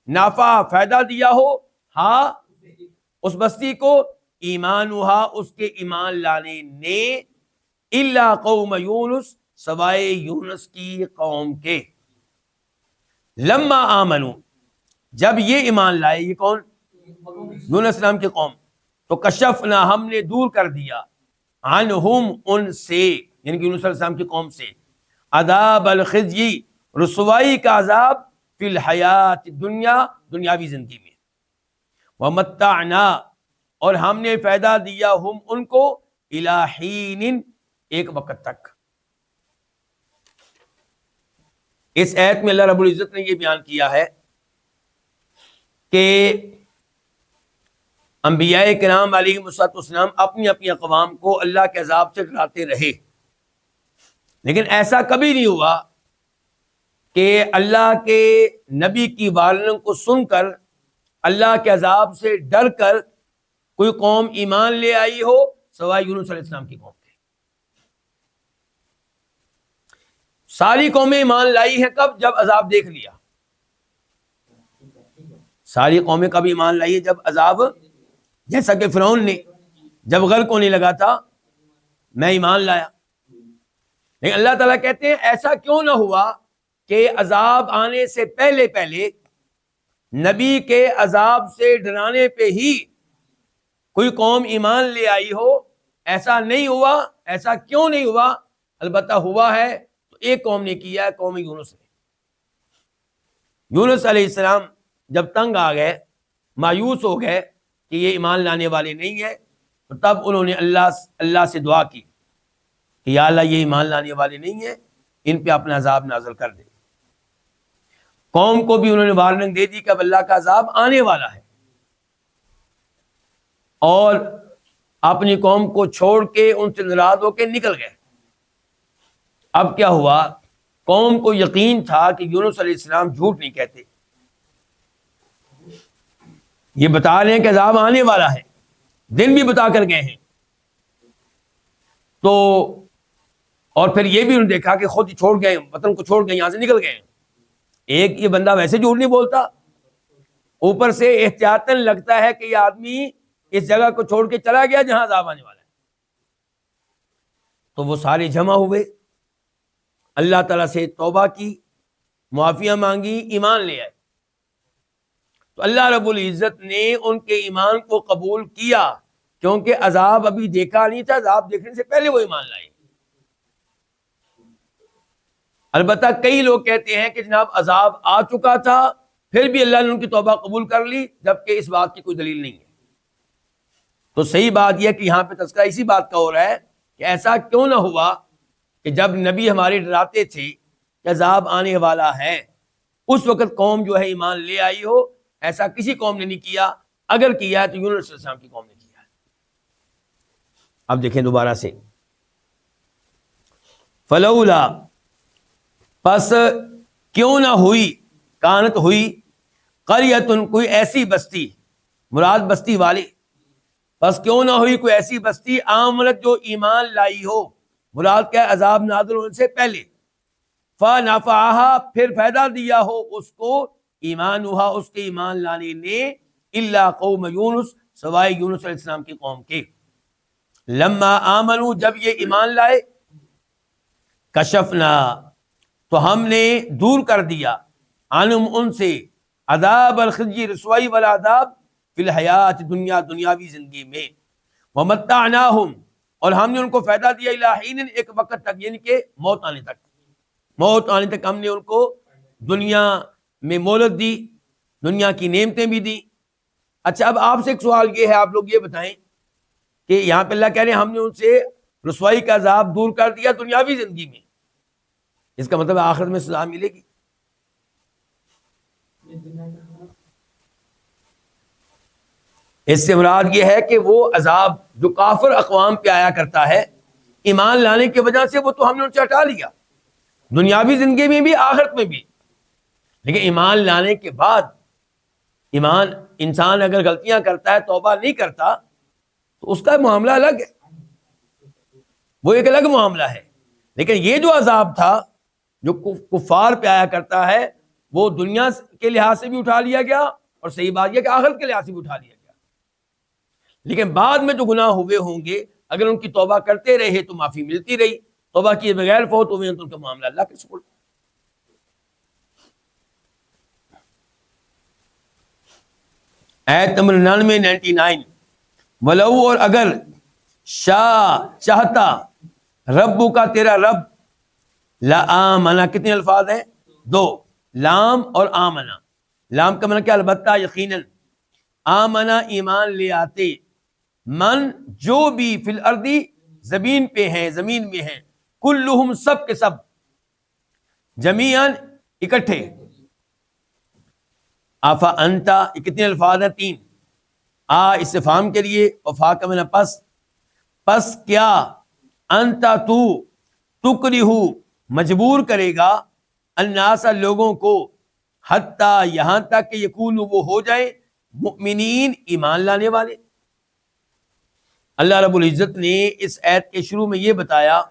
نافع فائدہ دیا ہو، ہاں اس بستی کو، ایمانہا اس کے ایمان لانے نے، الا قوم یونس سوائے یونس کی قوم کے، لما آمنو جب یہ ایمان لائے، یہ کون، یونس السلام کی قوم، تو کشفنا ہم نے دور کر دیا، عنہم ان سے، یعنی کہ یونس علیہ السلام کی قوم سے، عذاب الخزی رسوائی کا عذاب، فی الحیات دنیا دنیاوی زندگی میں، ومتعنا اور ہم نے فائدہ دیا ہم ان کو، الی حین ایک وقت تک۔ اس آیت میں اللہ رب العزت نے یہ بیان کیا ہے کہ انبیاء کرام علیہم السلام اپنی اپنی اقوام کو اللہ کے عذاب سے ڈراتے رہے، لیکن ایسا کبھی نہیں ہوا کہ اللہ کے نبی کی وارننگ کو سن کر، اللہ کے عذاب سے ڈر کر کوئی قوم ایمان لے آئی ہو سوائے یونس علیہ السلام کی قوم کے۔ ساری قومیں ایمان لائی ہیں کب، جب عذاب دیکھ لیا، ساری قومیں کب ایمان لائی ہیں، جب عذاب، جیسا کہ فرعون نے جب غرق ہونے لگا تھا میں ایمان لایا، لیکن اللہ تعالیٰ کہتے ہیں ایسا کیوں نہ ہوا کہ عذاب آنے سے پہلے پہلے نبی کے عذاب سے ڈرانے پہ ہی کوئی قوم ایمان لے آئی ہو، ایسا نہیں ہوا۔ ایسا کیوں نہیں ہوا؟ البتہ ہوا ہے تو ایک قوم نے کیا ہے، قوم یونس نے۔ یونس علیہ السلام جب تنگ آ گئے، مایوس ہو گئے کہ یہ ایمان لانے والے نہیں ہیں، تو تب انہوں نے اللہ سے دعا کی کہ یا اللہ یہ ایمان لانے والے نہیں ہیں، ان پہ اپنا عذاب نازل کر دے۔ قوم کو بھی انہوں نے وارننگ دے دی کہ اب اللہ کا عذاب آنے والا ہے، اور اپنی قوم کو چھوڑ کے ان سے ناراض ہو کے نکل گئے۔ اب کیا ہوا، قوم کو یقین تھا کہ یونس علیہ السلام جھوٹ نہیں کہتے، یہ بتا رہے ہیں کہ عذاب آنے والا ہے، دن بھی بتا کر گئے ہیں۔ تو اور پھر یہ بھی انہوں نے دیکھا کہ خود ہی چھوڑ گئے، وطن کو چھوڑ گئے، یہاں سے نکل گئے۔ ایک یہ بندہ ویسے جھوٹ نہیں بولتا، اوپر سے احتیاطاً لگتا ہے کہ یہ آدمی اس جگہ کو چھوڑ کے چلا گیا جہاں عذاب آنے والا ہے۔ تو وہ سارے جمع ہوئے، اللہ تعالیٰ سے توبہ کی، معافیاں مانگی، ایمان لے آئے۔ تو اللہ رب العزت نے ان کے ایمان کو قبول کیا، کیونکہ عذاب ابھی دیکھا نہیں تھا، عذاب دیکھنے سے پہلے وہ ایمان لائے۔ البتہ کئی لوگ کہتے ہیں کہ جناب عذاب آ چکا تھا، پھر بھی اللہ نے ان کی توبہ قبول کر لی، جبکہ اس بات کی کوئی دلیل نہیں ہے۔ تو صحیح بات یہ کہ یہاں پہ تذکرہ اسی بات کا ہو رہا ہے کہ ایسا کیوں نہ ہوا کہ جب نبی ہمارے ڈراتے تھے کہ عذاب آنے والا ہے، اس وقت قوم جو ہے ایمان لے آئی ہو۔ ایسا کسی قوم نے نہیں کیا، اگر کیا ہے تو یونس علیہ السلام کی قوم نے کیا ہے۔ اب دیکھیں دوبارہ سے، فلولا، پس کیوں نہ ہوئی، کانت ہوئی، قریۃ، کوئی ایسی بستی، مراد بستی والے، پس کیوں نہ ہوئی کوئی ایسی بستی، آمنت جو ایمان لائی ہو، مراد کیا ہے، عذاب نازل ہونے سے پہلے، فنفعها، پھر فائدہ دیا ہو اس کو، ایمانھا، اس کے ایمان لانے نے، الا قوم یونس، سوائے یونس علیہ السلام کی قوم کے، لما آمنوا، جب یہ ایمان لائے، کشفنا، تو ہم نے دور کر دیا، عنہم، ان سے، عذاب الخزی، رسوائی والا عذاب، فی الحیات دنیا، دنیاوی زندگی میں، ومتعناہم، اور ہم نے ان کو فائدہ دیا، الی حین، ایک وقت تک، یعنی کہ موت آنے تک، موت آنے تک ہم نے ان کو دنیا میں مہلت دی، دنیا کی نعمتیں بھی دی۔ اچھا، اب آپ سے ایک سوال یہ ہے، آپ لوگ یہ بتائیں کہ یہاں پہ اللہ کہہ رہے ہیں ہم نے ان سے رسوائی کا عذاب دور کر دیا دنیاوی زندگی میں، اس کا مطلب آخرت میں سزا ملے گی؟ اس سے مراد یہ ہے کہ وہ عذاب جو کافر اقوام پہ آیا کرتا ہے ایمان لانے کی وجہ سے، وہ تو ہم نے ان سے ہٹا لیا، دنیاوی زندگی میں بھی، آخرت میں بھی۔ لیکن ایمان لانے کے بعد، ایمان انسان اگر غلطیاں کرتا ہے، توبہ نہیں کرتا، تو اس کا معاملہ الگ ہے، وہ ایک الگ معاملہ ہے۔ لیکن یہ جو عذاب تھا جو کفار پہ آیا کرتا ہے، وہ دنیا کے لحاظ سے بھی اٹھا لیا گیا، اور صحیح بات یہ کہ آخرت کے لحاظ سے بھی اٹھا لیا گیا۔ لیکن بعد میں جو گناہ ہوئے ہوں گے، اگر ان کی توبہ کرتے رہے تو معافی ملتی رہی، توبہ کیے بغیر فوت ہوئے تو ان کا معاملہ اللہ کے سپرد۔ آیت نمبر 99، ولو، اور اگر، شاء، چاہتا، ربو کا، تیرا رب، لآمنا، کتنے الفاظ ہیں؟ 2، لام اور آمنا۔ لام کا معنی کیا؟ البتہ، یقیناً، آمنا، ایمان لے آتے، من، جو بھی، فی الارضی، زمین پہ ہیں، زمین میں ہیں، کلہم، سب کے سب، جمیعاً، اکٹھے۔ آفا انتا، یہ کتنے الفاظ ہیں؟ 3، استفہام کے لیے، وفا کا معنی پس کیا، انتا، تو، تکرہو، مجبور کرے گا، الناس، لوگوں کو، حتیٰ، یہاں تک کہ یکونوا، وہ ہو جائیں، مؤمنین، ایمان لانے والے۔ اللہ رب العزت نے اس آیت کے شروع میں یہ بتایا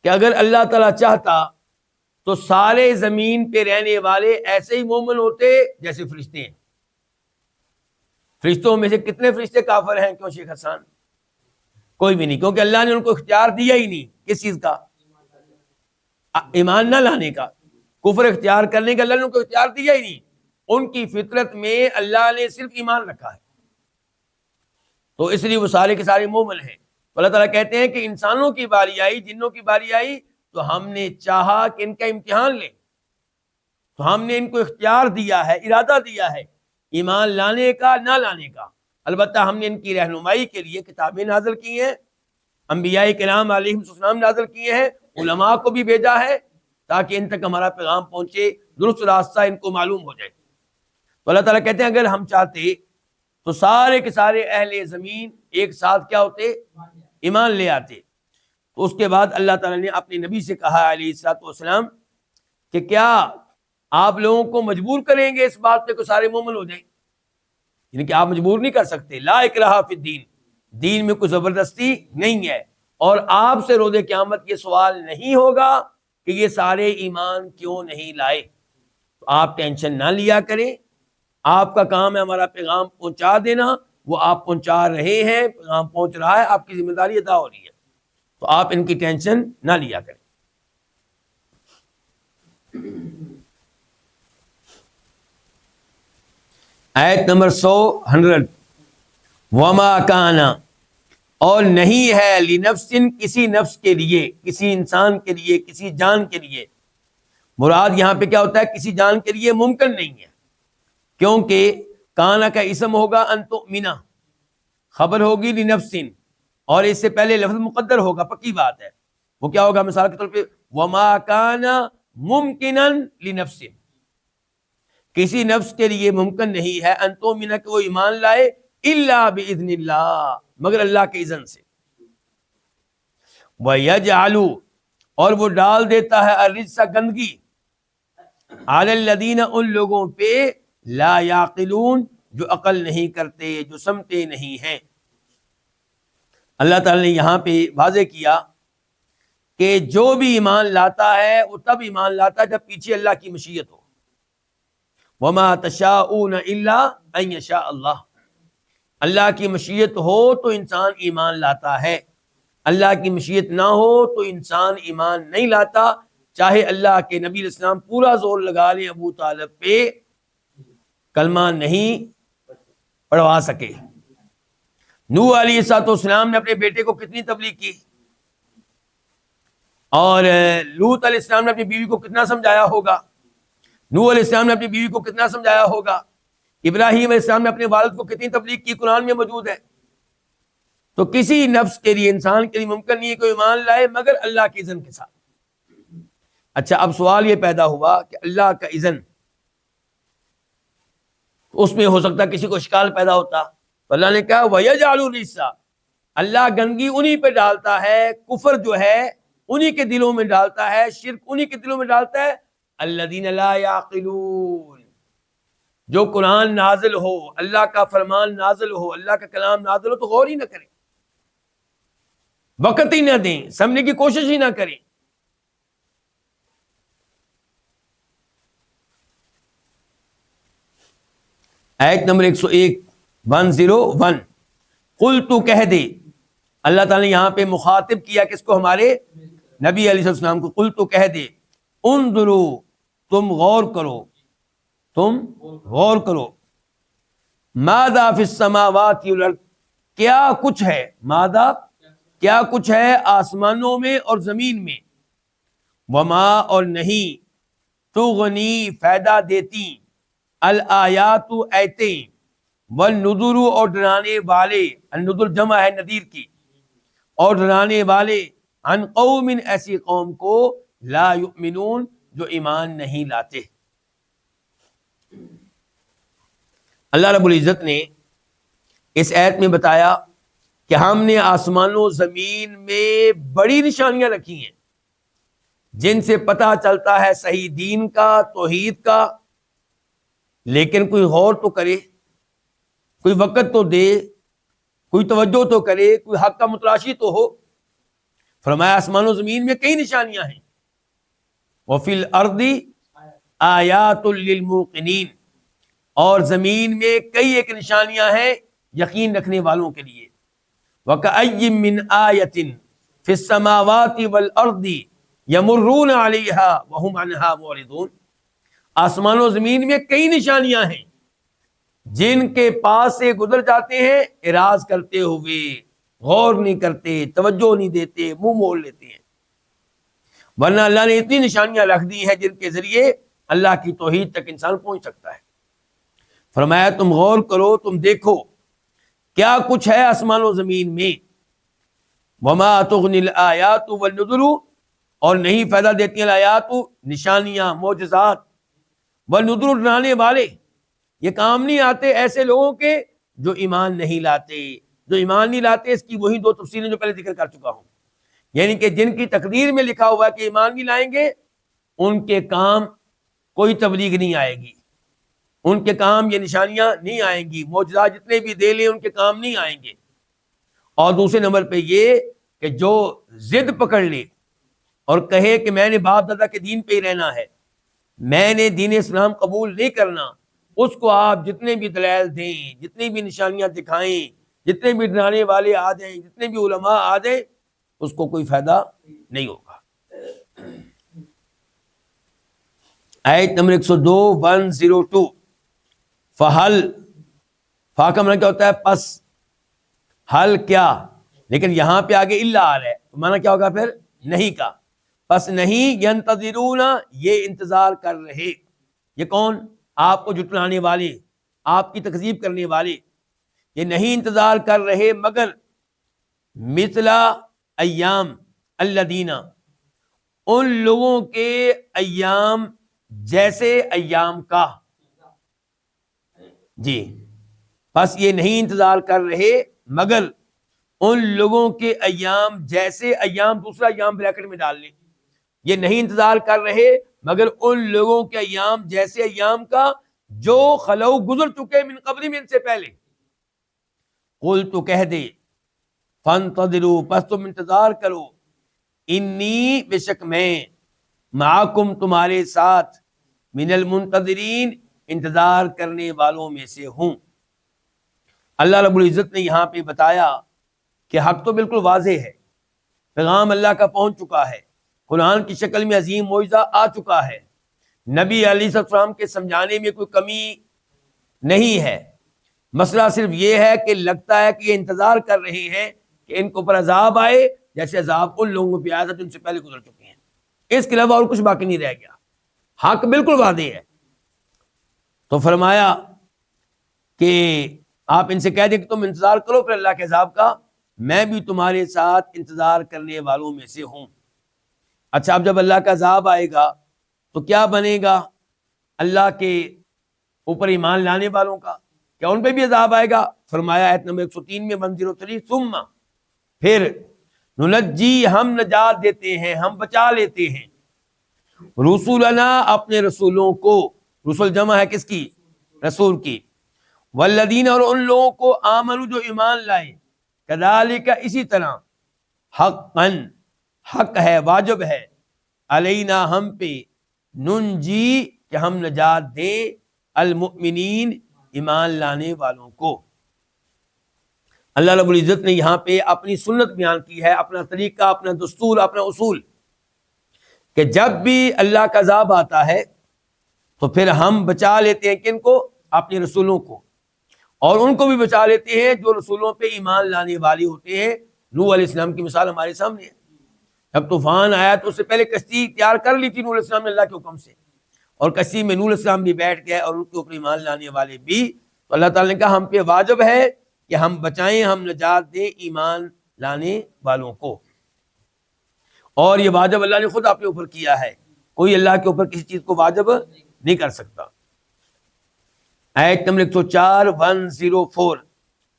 کہ اگر اللہ تعالیٰ چاہتا تو سارے زمین پہ رہنے والے ایسے ہی مومن ہوتے جیسے فرشتے ہیں۔ فرشتوں میں سے کتنے فرشتے کافر ہیں؟ کیوں شیخ حسان؟ کوئی بھی نہیں، کیونکہ اللہ نے ان کو اختیار دیا ہی نہیں، کس چیز کا؟ ایمان نہ لانے کا، کفر اختیار کرنے کا اللہ نے ان کو اختیار دیا ہی نہیں۔ ان کی فطرت میں اللہ نے صرف ایمان رکھا ہے، تو اس لیے وہ سارے کے سارے مومن ہیں۔ تو اللہ تعالیٰ کہتے ہیں کہ انسانوں کی باری آئی، جنوں کی باری آئی، تو ہم نے چاہا کہ ان کا امتحان لیں، تو ہم نے ان کو اختیار دیا ہے، ارادہ دیا ہے ایمان لانے کا نہ لانے کا۔ البتہ ہم نے ان کی رہنمائی کے لیے کتابیں نازل کی ہیں، انبیاء کرام علیہ السلام نازل کیے ہیں، علماء کو بھی بھیجا ہے تاکہ ان تک ہمارا پیغام پہنچے، درست راستہ ان کو معلوم ہو جائے۔ تو اللہ تعالیٰ کہتے ہیں اگر ہم چاہتے تو سارے کے سارے اہل زمین ایک ساتھ کیا ہوتے؟ ایمان لے آتے۔ تو اس کے بعد اللہ تعالیٰ نے اپنے نبی سے کہا علیہ الصلوۃ والسلام کہ کیا آپ لوگوں کو مجبور کریں گے اس بات پہ کہ سارے مومن ہو جائیں؟ یعنی کہ آپ مجبور نہیں کر سکتے، لا اکراہ فی الدین، دین میں کوئی زبردستی نہیں ہے، اور آپ سے روز قیامت یہ سوال نہیں ہوگا کہ یہ سارے ایمان کیوں نہیں لائے۔ تو آپ ٹینشن نہ لیا کریں، آپ کا کام ہے ہمارا پیغام پہنچا دینا، وہ آپ پہنچا رہے ہیں، پیغام پہنچ رہا ہے، آپ کی ذمہ داری ادا ہو رہی ہے، تو آپ ان کی ٹینشن نہ لیا کریں۔ آیت نمبر 100 وما کانا، اور نہیں ہے لنفس، کسی نفس کے لیے، کسی انسان کے لیے، کسی جان کے لیے، مراد یہاں پہ کیا ہوتا ہے؟ کسی جان کے لیے ممکن نہیں ہے، کیونکہ کانا کا اسم ہوگا ان تؤمنا، خبر ہوگی لنفس، اور اس سے پہلے لفظ مقدر ہوگا، پکی بات ہے۔ وہ کیا ہوگا؟ مثال کے طور پہ وما کانا ممکنا لنفس، کسی نفس کے لیے ممکن نہیں ہے ان تؤمنا کہ وہ ایمان لائے الا باذن اللہ، مگر اللہ کے اذن سے۔ وَيَجْعَلُ، اور وہ ڈال دیتا ہے الرجس، گندگی، علی الذین، ان لوگوں پہ، لا یعقلون، جو عقل نہیں کرتے، جو سمجھتے نہیں ہیں۔ اللہ تعالی نے یہاں پہ واضح کیا کہ جو بھی ایمان لاتا ہے وہ تب ایمان لاتا ہے جب پیچھے اللہ کی مشیت ہو۔ وما تشاءون الا ان یشاء اللہ، اللہ کی مشیت ہو تو انسان ایمان لاتا ہے، اللہ کی مشیت نہ ہو تو انسان ایمان نہیں لاتا، چاہے اللہ کے نبی علیہ السلام پورا زور لگا لیں ابو طالب پہ، کلمہ نہیں پڑھوا سکے۔ نوح علیہ السلام نے اپنے بیٹے کو کتنی تبلیغ کی، اور لوط علیہ السلام نے اپنی بیوی کو کتنا سمجھایا ہوگا، نوح علیہ السلام نے اپنی بیوی کو کتنا سمجھایا ہوگا، ابراہیم علیہ السلام نے اپنے والد کو کتنی تبلیغ کی، قرآن میں موجود ہے۔ تو کسی نفس کے لیے، انسان کے لیے ممکن نہیں ہے کوئی ایمان لائے مگر اللہ کے اذن کے ساتھ۔ اچھا، اب سوال یہ پیدا ہوا کہ اللہ کا اذن، اس میں ہو سکتا ہے کسی کو اشکال پیدا ہوتا، تو اللہ نے کہا وَيَجْعَلُ الرِّجْسَ، اللہ گندگی انہی پہ ڈالتا ہے، کفر جو ہے انہی کے دلوں میں ڈالتا ہے، شرک انہی کے دلوں میں ڈالتا ہے، الَّذِينَ لَا يَعْقِلُونَ، جو قرآن نازل ہو، اللہ کا فرمان نازل ہو، اللہ کا کلام نازل ہو تو غور ہی نہ کریں، وقت ہی نہ دیں، سمجھنے کی کوشش ہی نہ کریں۔ آیت نمبر 101 قل، تو کہہ دے، اللہ تعالیٰ نے یہاں پہ مخاطب کیا کس کو؟ ہمارے نبی علیہ السلام کو۔ قل، تو کہہ دے، انظرو، تم غور کرو، تم غور کرو، ماذا فی السماوات والارض، کیا کچھ ہے، ماذا کیا کچھ ہے آسمانوں میں اور زمین میں، وما اور نہیں، تغنی فائدہ دیتی، الآیات ایتیں، والنذر اور ڈرانے والے، النذر جمع ہے نذیر کی، اور ڈرانے والے، عن قوم ایسی قوم کو، لا یؤمنون جو ایمان نہیں لاتے۔ اللہ رب العزت نے اس آیت میں بتایا کہ ہم نے آسمان و زمین میں بڑی نشانیاں رکھی ہیں جن سے پتہ چلتا ہے صحیح دین کا، توحید کا، لیکن کوئی غور تو کرے، کوئی وقت تو دے، کوئی توجہ تو کرے، کوئی حق کا متلاشی تو ہو۔ فرمایا آسمان و زمین میں کئی نشانیاں ہیں، وفی الارض آیات للموقنین، اور زمین میں کئی ایک نشانیاں ہیں یقین رکھنے والوں کے لیے۔ وَكَأَيٍّ مِّنْ آیَةٍ فِي السَّمَاوَاتِ وَالْأَرْضِ يَمُرُّونَ عَلَيْهَا وَهُمْ عَنْهَا مُعْرِضُونَ، آسمان و زمین میں کئی نشانیاں ہیں جن کے پاس سے گزر جاتے ہیں اعراض کرتے ہوئے، غور نہیں کرتے، توجہ نہیں دیتے، منہ موڑ لیتے ہیں، ورنہ اللہ نے اتنی نشانیاں رکھ دی ہیں جن کے ذریعے اللہ کی توحید تک انسان پہنچ سکتا ہے۔ فرمایا تم غور کرو، تم دیکھو کیا کچھ ہے آسمان و زمین میں، وما تغنی الآیات والنذر، اور نہیں فائدہ دیتی ہیں الآیات، نشانیاں، معجزات، والنذر، ڈرانے والے، یہ کام نہیں آتے ایسے لوگوں کے جو ایمان نہیں لاتے۔ جو ایمان نہیں لاتے اس کی وہی دو تفصیلیں جو پہلے ذکر کر چکا ہوں، یعنی کہ جن کی تقدیر میں لکھا ہوا ہے کہ ایمان نہیں لائیں گے، ان کے کام کوئی تبلیغ نہیں آئے گی، ان کے کام یہ نشانیاں نہیں آئیں گی، معجزات جتنے بھی دے لیں ان کے کام نہیں آئیں گے۔ اور دوسرے نمبر پہ یہ کہ جو ضد پکڑ لے اور کہے کہ میں نے باپ دادا کے دین پہ ہی رہنا ہے، میں نے دین اسلام قبول نہیں کرنا، اس کو آپ جتنے بھی دلائل دیں، جتنی بھی نشانیاں دکھائیں، جتنے بھی ڈرانے والے آ جائیں، جتنے بھی علماء آ جائیں، اس کو کوئی فائدہ نہیں ہوگا۔ آیت نمبر 102 102، فحل، فا کا معنی کیا ہوتا ہے؟ پس، حل کیا، لیکن یہاں پہ آگے الا آ رہا ہے، تو معنی کیا ہوگا پھر؟ نہیں کا، پس نہیں، ینتظرون، یہ انتظار کر رہے، یہ کون؟ آپ کو جھٹلانے والے، آپ کی تکذیب کرنے والے، یہ نہیں انتظار کر رہے مگر مثلا ایام الذین، ان لوگوں کے ایام جیسے ایام کا، جی، بس یہ نہیں انتظار کر رہے مگر ان لوگوں کے ایام جیسے ایام، دوسرا ایام بریکٹ میں ڈال لیں، یہ نہیں انتظار کر رہے مگر ان لوگوں کے ایام جیسے ایام کا جو خلو، گزر چکے، من قبل، میں ان سے پہلے۔ قل، تو کہہ دے، فانتظروا، پس تم انتظار کرو، انی، بے شک میں، معکم، تمہارے ساتھ، من المنتظرین، انتظار کرنے والوں میں سے ہوں۔ اللہ رب العزت نے یہاں پہ بتایا کہ حق تو بالکل واضح ہے، پیغام اللہ کا پہنچ چکا ہے، قرآن کی شکل میں عظیم معجزہ آ چکا ہے، نبی علیہ السلام کے سمجھانے میں کوئی کمی نہیں ہے، مسئلہ صرف یہ ہے کہ لگتا ہے کہ یہ انتظار کر رہے ہیں کہ ان کو پر عذاب آئے جیسے عذاب ان لوگوں پہ آیا تھا جن سے پہلے گزر چکے ہیں، اس کے علاوہ اور کچھ باقی نہیں رہ گیا، حق بالکل واضح ہے۔ تو فرمایا کہ آپ ان سے کہہ دیں کہ تم انتظار کرو پھر اللہ کے عذاب کا، میں بھی تمہارے ساتھ انتظار کرنے والوں میں سے ہوں۔ اچھا، اب جب اللہ کا عذاب آئے گا تو کیا بنے گا اللہ کے اوپر ایمان لانے والوں کا؟ کیا ان پہ بھی عذاب آئے گا؟ فرمایا آیت نمبر 103 میں 103، ثم، پھر، ننجی، ہم نجات دیتے ہیں، ہم بچا لیتے ہیں، رسولنا، اپنے رسولوں کو، رسول جمع ہے کس کی؟ رسول کی، والذین، اور ان لوگوں کو، آمنوا، جو ایمان لائے، کذالک، اسی طرح، حقا، حق ہے، واجب ہے، علینا، ہم پہ، ننجی، کہ ہم نجات دیں، المؤمنین، ایمان لانے والوں کو۔ اللہ رب العزت نے یہاں پہ اپنی سنت بیان کی ہے، اپنا طریقہ، اپنا دستور، اپنا اصول، کہ جب بھی اللہ کا عذاب آتا ہے تو پھر ہم بچا لیتے ہیں کن کو؟ اپنے رسولوں کو، اور ان کو بھی بچا لیتے ہیں جو رسولوں پہ ایمان لانے والے ہوتے ہیں۔ نوح علیہ السلام کی مثال ہمارے سامنے ہے، جب طوفان آیا تو اس سے پہلے کشتی تیار کر لی تھی نوح علیہ السلام نے اللہ کے حکم سے، اور کشتی میں نوح علیہ السلام بھی بیٹھ گئے اور ان کے اوپر ایمان لانے والے بھی، تو اللہ تعالیٰ نے کہا ہم پہ واجب ہے کہ ہم بچائیں، ہم نجات دیں ایمان لانے والوں کو، اور یہ واجب اللہ نے خود اپنے اوپر کیا ہے، کوئی اللہ کے اوپر کسی چیز کو واجب نہیں کر سکتا۔ آیت نمبر 104 104،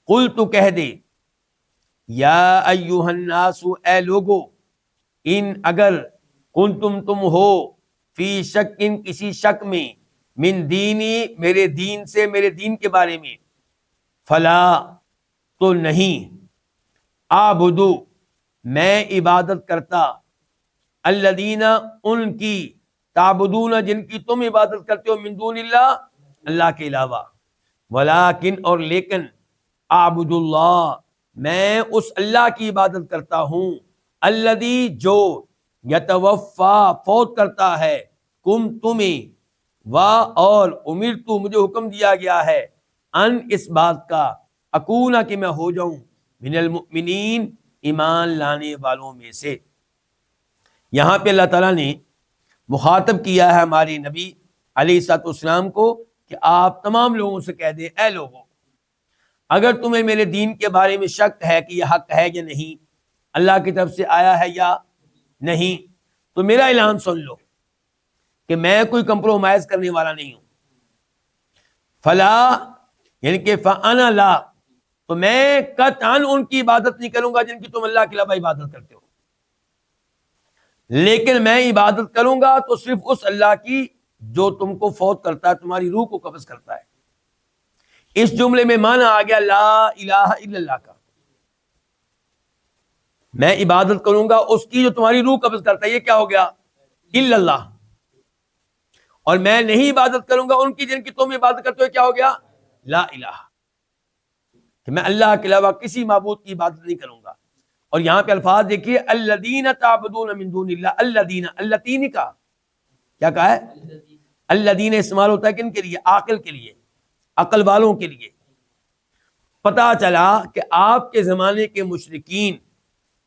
قل، تو کہہ دے، یا ایھا الناس، اے لوگو، ان، اگر، کنتم، تم ہو، فی شک، ان، کسی شک میں، من دینی، میرے دین سے، میرے دین کے بارے میں، فلا، تو نہیں، اعبدو، میں عبادت کرتا، الذین، ان کی، تعبدون، جن کی تم عبادت کرتے ہو، من دون اللہ، اللہ کے علاوہ، ولیکن، اور لیکن، اعبد اللہ، میں اس اللہ کی عبادت کرتا ہوں، الذی، جو، یتوفا، فوت کرتا ہے، کم، تمہیں، اور، امرتو، مجھے حکم دیا گیا ہے، ان، اس بات کا، اکونا، کہ میں ہو جاؤں، من المؤمنین، ایمان لانے والوں میں سے۔ یہاں پہ اللہ تعالیٰ نے مخاطب کیا ہے ہمارے نبی علیہ الصلوۃ والسلام کو کہ آپ تمام لوگوں سے کہہ دیں اے لوگوں اگر تمہیں میرے دین کے بارے میں شک ہے کہ یہ حق ہے یا نہیں, اللہ کی طرف سے آیا ہے یا نہیں, تو میرا اعلان سن لو کہ میں کوئی کمپرومائز کرنے والا نہیں ہوں. فلا یعنی کہ فانا لا, تو میں قطعاً ان کی عبادت نہیں کروں گا جن کی تم اللہ کے علاوہ عبادت کرتے ہو, لیکن میں عبادت کروں گا تو صرف اس اللہ کی جو تم کو فوت کرتا ہے, تمہاری روح کو قبض کرتا ہے. اس جملے میں معنی آ گیا لا الہ الا اللہ کا, میں عبادت کروں گا اس کی جو تمہاری روح قبض کرتا ہے. یہ کیا ہو گیا؟ الا اللہ. اور میں نہیں عبادت کروں گا ان کی جن کی تم عبادت کرتے ہو. کیا ہو گیا؟ لا الہ, کہ میں اللہ کے علاوہ کسی معبود کی عبادت نہیں کروں گا. اور یہاں پہ الفاظ دیکھیے الذین تعبدون من دون اللہ, الذین, اللتین کا کیا کہا ہے؟ الذین استعمال ہوتا ہے کن کے لیے؟ عاقل کے لیے, عقل والوں کے لیے. پتا چلا کہ آپ کے زمانے کے مشرکین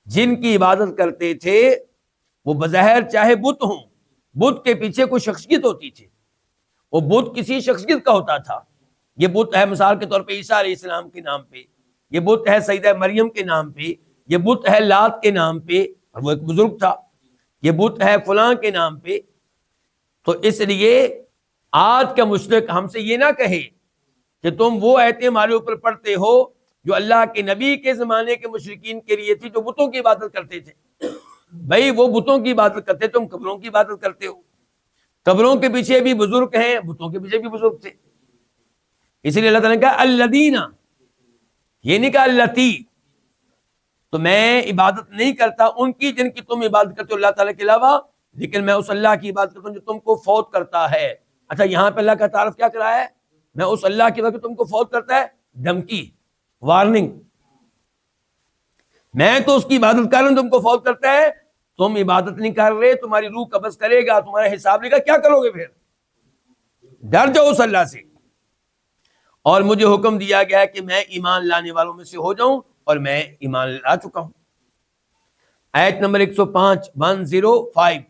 جن کی عبادت کرتے تھے وہ بظاہر چاہے بت ہوں, بت کے پیچھے کوئی شخصیت ہوتی تھی, وہ بت کسی شخصیت کا ہوتا تھا. یہ بت ہے مثال کے طور پہ عیسیٰ علیہ السلام کے نام پہ, یہ بت ہے سیدہ مریم کے نام پہ, یہ بت ہے لات کے نام پہ, اور وہ ایک بزرگ تھا. یہ بت ہے فلاں کے نام پہ. تو اس لیے آج کا مشرک ہم سے یہ نہ کہے کہ تم وہ آیتیں ہمارے اوپر پڑھتے ہو جو اللہ کے نبی کے زمانے کے مشرکین کے لیے تھی, جو بتوں کی عبادت کرتے تھے. بھائی وہ بتوں کی عبادت کرتے, تم قبروں کی عبادت کرتے ہو. قبروں کے پیچھے بھی بزرگ ہیں, بتوں کے پیچھے بھی بزرگ تھے. اسی لیے اللہ تعالیٰ نے کہا الذین, یہ نہیں کہا اللتی. تو میں عبادت نہیں کرتا ان کی جن کی تم عبادت کرتے ہو اللہ تعالیٰ کے علاوہ, لیکن میں اس اللہ کی عبادت کرتا ہوں جو تم کو فوت کرتا ہے. اچھا یہاں پہ اللہ کا تعارف کیا کرا ہے؟ میں اس اللہ کی وجہ تم کو فوت کرتا ہے, دھمکی, وارننگ. میں تو اس کی عبادت کر رہا ہوں, تم کو فوت کرتا ہے, تم عبادت نہیں کر رہے, تمہاری روح قبض کرے گا, تمہارا حساب لے گا, کیا کرو گے پھر؟ ڈر جاؤ اس اللہ سے. اور مجھے حکم دیا گیا ہے کہ میں ایمان لانے والوں میں سے ہو جاؤں, اور میں ایمان لا چکا ہوں. آیت نمبر 105 105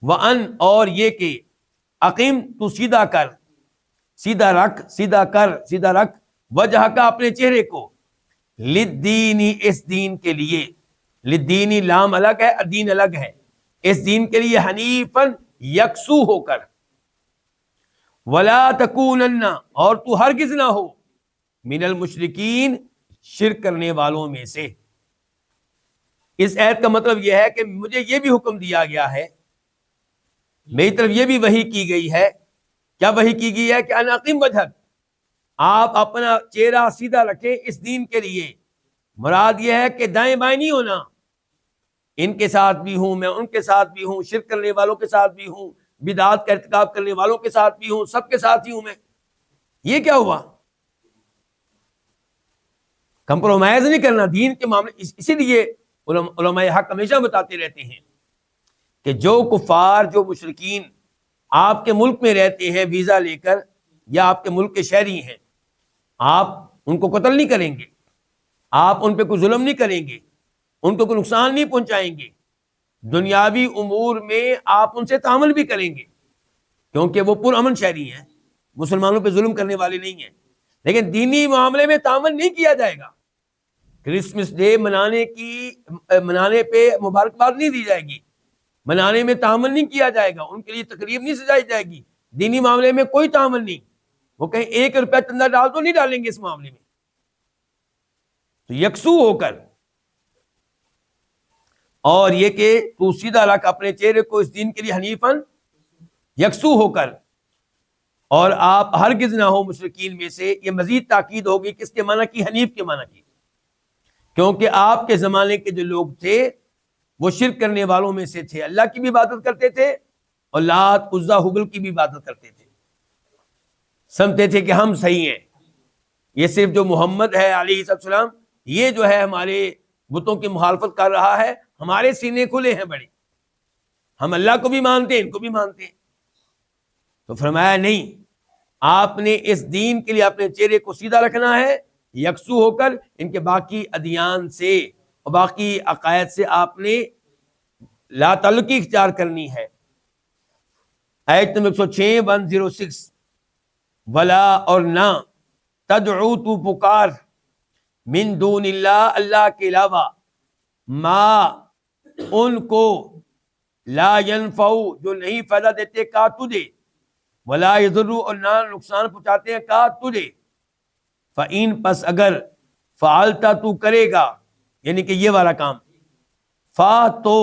وَأَن, اور یہ کہ اقیم, تو سیدھا کر, سیدھا رکھ, سیدھا کر, سیدھا رکھ, وجہ کا, اپنے چہرے کو, للدینی, اس دین کے لیے. للدینی لام الگ ہے, دین الگ ہے. اس دین کے لیے حنیفاً, یکسو ہو کر. ولا تکونن, اور تو ہرگز نہ ہو, من المشرکین, شرک کرنے والوں میں سے. اس آیت کا مطلب یہ ہے کہ مجھے یہ بھی حکم دیا گیا ہے, میری طرف یہ بھی وحی کی گئی ہے. کیا وحی کی گئی ہے؟ کہ ان اقیم وجہک, آپ اپنا چہرہ سیدھا رکھیں اس دین کے لیے. مراد یہ ہے کہ دائیں بائیں نہیں ہونا, ان کے ساتھ بھی ہوں میں, ان کے ساتھ بھی ہوں, شرک کرنے والوں کے ساتھ بھی ہوں, بدعات کا ارتکاب کرنے والوں کے ساتھ بھی ہوں, سب کے ساتھ ہی ہوں میں. یہ کیا ہوا؟ کمپرومائز نہیں کرنا دین کے معاملے. اسی لیے علماء حق ہمیشہ بتاتے رہتے ہیں کہ جو کفار, جو مشرکین آپ کے ملک میں رہتے ہیں ویزا لے کر, یا آپ کے ملک کے شہری ہیں, آپ ان کو قتل نہیں کریں گے, آپ ان پہ کوئی ظلم نہیں کریں گے, ان کو کوئی نقصان نہیں پہنچائیں گے. دنیاوی امور میں آپ ان سے تعامل بھی کریں گے کیونکہ وہ پرامن شہری ہیں, مسلمانوں پہ ظلم کرنے والے نہیں ہیں. لیکن دینی معاملے میں تعامل نہیں کیا جائے گا. کرسمس ڈے منانے پہ مبارکباد نہیں دی جائے گی, منانے میں تعامل نہیں کیا جائے گا, ان کے لیے تقریب نہیں سجائی جائے گی. دینی معاملے میں کوئی تعامل نہیں. وہ کہیں 1 روپیہ چندہ ڈال تو نہیں ڈالیں گے اس معاملے میں. تو یکسو ہو کر, اور یہ کہ تو سیدھا رکھ اپنے چہرے کو اس دین کے لیے حنیفاً, یکسو ہو کر, اور آپ ہرگز نہ ہو مشرکین میں سے. یہ مزید تاکید ہوگی کس کے معنی کی؟ حنیف کے معنی کی. کیونکہ آپ کے زمانے کے جو لوگ تھے وہ شرک کرنے والوں میں سے تھے, اللہ کی بھی عبادت کرتے تھے اور لات, عزا, حبل کی بھی عبادت کرتے تھے. سمجھتے تھے کہ ہم صحیح ہیں, یہ صرف جو محمد ہے علیہ السلام, یہ جو ہے ہمارے بتوں کی مخالفت کر رہا ہے, ہمارے سینے کھلے ہیں بڑے, ہم اللہ کو بھی مانتے ہیں, ان کو بھی مانتے ہیں. تو فرمایا نہیں, آپ نے اس دین کے لیے اپنے چہرے کو سیدھا رکھنا ہے, یکسو ہو کر. ان کے باقی ادیان سے اور باقی عقائد سے آپ نے لا تعلقی اختیار کرنی ہے. آیت نمبر 106 106 ولا اور نہ تدعو تو پکار من دون اللہ اللہ کے علاوہ ما ان کو لا ينفعو جو نہیں فائدہ دیتے کا تجھے ولا یضرو اور نہ نقصان پہنچاتے ہیں کا تجھے فَإِن پس اگر فعلتا تو کرے گا یعنی کہ یہ والا کام فا تو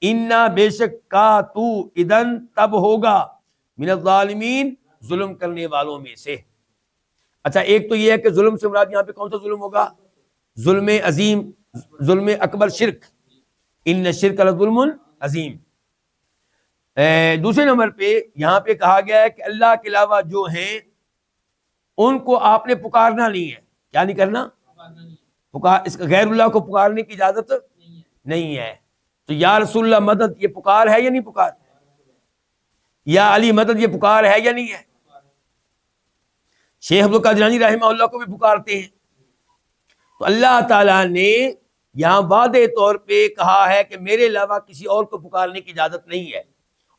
انا بے شک کا تو اذن تب ہوگا من الظالمین ظلم کرنے والوں میں سے. اچھا ایک تو یہ ہے کہ ظلم سے مراد یہاں پہ کون سا ظلم ہوگا؟ ظلم عظیم، ظلم اکبر شرک، ان الشرک لظلم عظیم. دوسرے نمبر پہ یہاں پہ کہا گیا ہے کہ اللہ کے علاوہ جو ہیں ان کو آپ نے پکارنا نہیں ہے. کیا نہیں کرنا؟ اس غیر اللہ کو پکارنے کی اجازت نہیں ہے. تو یا رسول اللہ مدد یہ پکار ہے یا نہیں پکار؟ یا علی مدد یہ پکار ہے یا نہیں ہے؟ شیخ عبد القادر جیلانی رحمہ اللہ کو بھی پکارتے ہیں. تو اللہ تعالیٰ نے یہاں واضح طور پہ کہا ہے کہ میرے علاوہ کسی اور کو پکارنے کی اجازت نہیں ہے.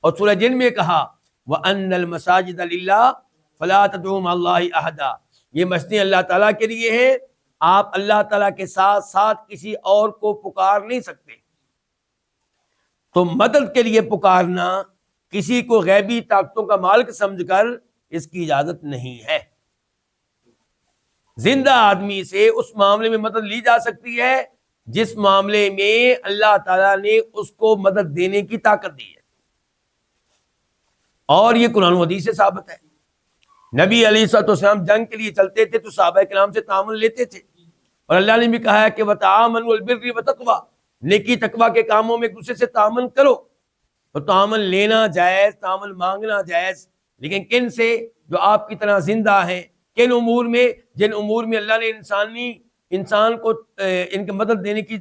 اور سورہ جن میں کہا وَأَنَّ الْمَسَاجِدَ لِلَّهِ فَلَا تَدْعُوا مَعَ اللَّهِ أَحَدًا، یہ مسجدیں اللہ تعالیٰ کے لیے ہیں، آپ اللہ تعالیٰ کے ساتھ ساتھ کسی اور کو پکار نہیں سکتے. تو مدد کے لیے پکارنا کسی کو غیبی طاقتوں کا مالک سمجھ کر اس کی اجازت نہیں ہے. زندہ آدمی سے اس معاملے میں مدد لی جا سکتی ہے جس معاملے میں اللہ تعالیٰ نے اس کو مدد دینے کی طاقت دی ہے، اور یہ قرآن و حدیث سے ثابت ہے. نبی علیہ الصلوۃ والسلام جنگ کے لیے چلتے تھے تو صحابہ کرام سے تعاون لیتے تھے، اور اللہ نے بھی کہا ہے کہ وَتَعَاوَنُوا عَلَى الْبِرِّ وَالتَّقْوَىٰ، نیکی تقویٰ کے کاموں میں ایک دوسرے سے تعاون کرو. تو تعاون لینا جائز، تعاون مانگنا جائز، لیکن کن سے؟ جو آپ کی طرح زندہ ہیں. کن امور میں؟ جن امور میں اللہ نے انسان کو ان کی مدد دینے کی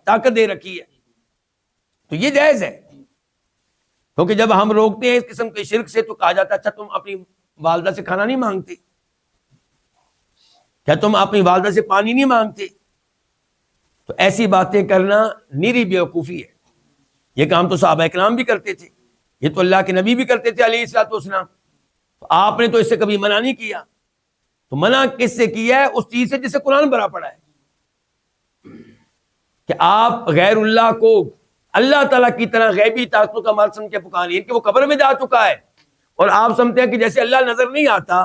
طاقت دے رکھی ہے. تو یہ جائز ہے، کیونکہ جب ہم روکتے ہیں اس قسم کے شرک سے تو کہا جاتا ہے اچھا تم اپنی والدہ سے کھانا نہیں مانگتے، کیا تم اپنی والدہ سے پانی نہیں مانگتے؟ تو ایسی باتیں کرنا نیری بیوقوفی ہے. یہ کام تو صحابہ کرام بھی کرتے تھے، یہ تو اللہ کے نبی بھی کرتے تھے علیہ الصلوۃ والسلام. تو آپ نے تو اس سے کبھی منع نہیں کیا. تو منع کس سے کیا ہے؟ اس چیز سے جس سے قرآن بھرا پڑا ہے کہ آپ غیر اللہ کو اللہ تعالیٰ کی طرح غیبی طاقتوں کا مال سمجھ کے پکاریں کہ وہ قبر میں جا چکا ہے، اور آپ سمجھتے ہیں کہ جیسے اللہ نظر نہیں آتا،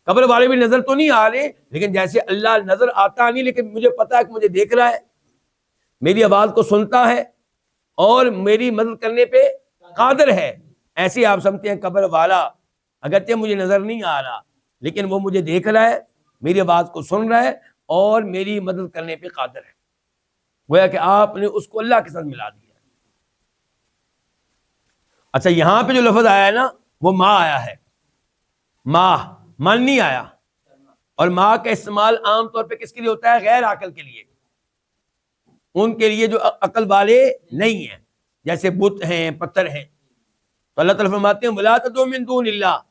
قبر والے بھی نظر تو نہیں آ رہے، لیکن جیسے اللہ نظر آتا نہیں لیکن مجھے پتا ہے کہ مجھے دیکھ رہا ہے، میری آواز کو سنتا ہے اور میری مدد کرنے پہ قادر ہے. ایسے آپ سمجھتے ہیں قبر والا اگرچہ مجھے نظر نہیں آ رہا لیکن وہ مجھے دیکھ رہا ہے، میری آواز کو سن رہا ہے اور میری مدد کرنے پہ قادر ہے. گویا کہ آپ نے اس کو اللہ کے ساتھ ملا دیا. اچھا یہاں پہ جو لفظ آیا ہے نا وہ ماں آیا ہے، ماں من نہیں آیا. اور ماں کا استعمال عام طور پہ کس کے لیے ہوتا ہے؟ غیر عاقل کے لیے، ان کے لیے جو عقل والے نہیں ہیں، جیسے بت ہیں، پتھر ہیں. تو اللہ تعالیٰ فرماتے ہیں وَلَا تَدْعُ مِن دُونِ اللَّهِ،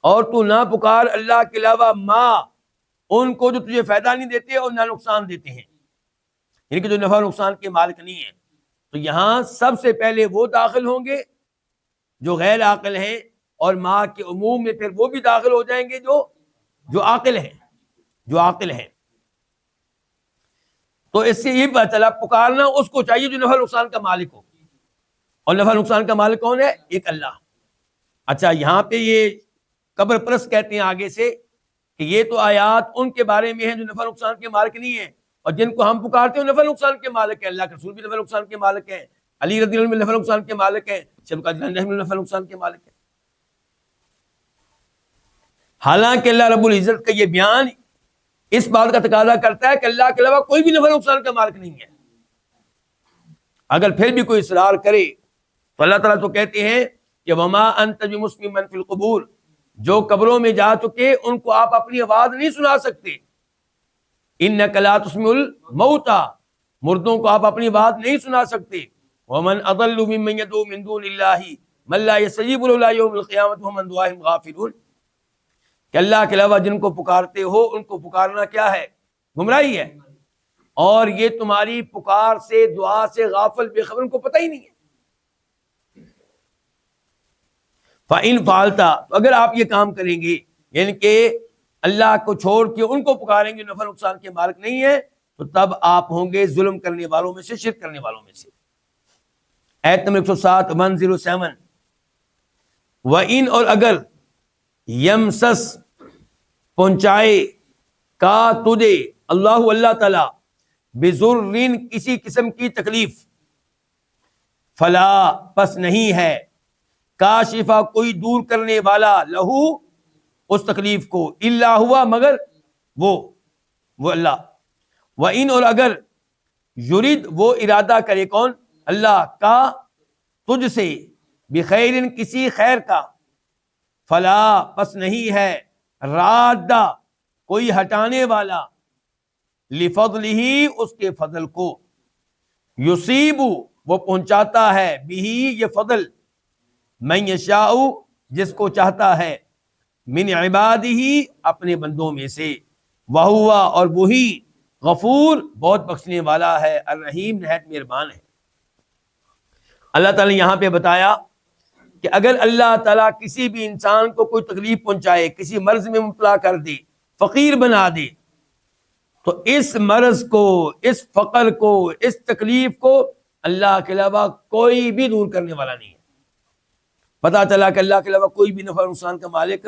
اور تو نہ پکار اللہ کے علاوہ ماں ان کو جو تجھے فائدہ نہیں دیتے اور نہ نقصان دیتے ہیں، یعنی کہ جو نفع نقصان کے مالک نہیں ہیں. تو یہاں سب سے پہلے وہ داخل ہوں گے جو غیر عاقل ہیں، اور ماں کے عموم میں پھر وہ بھی داخل ہو جائیں گے جو عاقل ہیں، جو عاقل ہیں. تو اس سے یہ پتہ چلا پکارنا اس کو چاہیے جو نفع نقصان کا مالک ہو، اور نفع نقصان کا مالک کون ہے؟ ایک اللہ. اچھا یہاں پہ یہ قبر پرست کہتے ہیں آگے سے کہ یہ تو آیات ان کے بارے میں ہیں جو نفع نقصان کے مالک نہیں ہیں، اور جن کو ہم پکارتے ہیں نفع نقصان کے مالک ہیں. اللہ کے رسول بھی نفع نقصان کے مالک ہیں، علی رضی اللہ عنہ نفع نقصان کے مالک ہیں، شیخ قادر جیلانی نفع نقصان کے مالک ہیں. حالانکہ اللہ رب العزت کا یہ بیان اس بات کا تقاضا کرتا ہے کہ اللہ کے علاوہ کوئی بھی نفع نقصان کا مالک نہیں ہے. اگر پھر بھی کوئی اصرار کرے تو اللہ تعالیٰ تو کہتے ہیں کہ وما انت بمسمع من فی القبور، جو قبروں میں جا چکے ان کو آپ اپنی آواز نہیں سنا سکتے. انک لا تسمع الموتى، مردوں کو آپ اپنی بات نہیں سنا سکتے. ومن اضل ممن يدعو من دون الله من لا يستجيب له الى يوم القيامة وهم عن دعائهم غافلون، کہ اللہ کے علاوہ جن کو پکارتے ہو ان کو پکارنا کیا ہے؟ گمراہی ہے، اور یہ تمہاری پکار سے دعا سے غافل بے خبر، ان کو پتہ ہی نہیں ہے. فَإِن فَعَلْتَ، اگر آپ یہ کام کریں گے، یعنی کہ اللہ کو چھوڑ کے ان کو پکاریں گے، نفع نقصان کے مالک نہیں ہے، تو تب آپ ہوں گے ظلم کرنے والوں میں سے، شرک کرنے والوں میں سے۔ آیت نمبر 107 107، وَإِن، اور اگر، یمسس، پہنچائے، کا تجھے، اللہ تعالی، بِضُرٍّ، کسی قسم کی تکلیف، فلا، پس نہیں ہے، کاشفہ، کوئی دور کرنے والا، لہو، اس تکلیف کو، الا ہوا، مگر وہ اللہ۔ وَإِن، اور اگر، یرید، وہ ارادہ کرے، کون؟ اللہ، کا، تجھ سے، بخیر، کسی خیر کا، فلا، پس نہیں ہے، رادہ، کوئی ہٹانے والا، لفضلہ، اس کے فضل کو، یصیب، وہ پہنچاتا ہے، بھی، یہ فضل، من یشاء، جس کو چاہتا ہے، من عبادہ، اپنے بندوں میں سے، وہو، اور وہی، غفور، بہت بخشنے والا ہے، الرحیم، نہایت مہربان ہے۔ اللہ تعالیٰ نے یہاں پہ بتایا کہ اگر اللہ تعالیٰ کسی بھی انسان کو کوئی تکلیف پہنچائے، کسی مرض میں مبتلا کر دے، فقیر بنا دے، تو اس مرض کو، اس فقر کو، اس تکلیف کو اللہ کے علاوہ کوئی بھی دور کرنے والا نہیں ہے۔ پتا چلا کہ اللہ کے علاوہ کوئی بھی نفع نقصان کا مالک،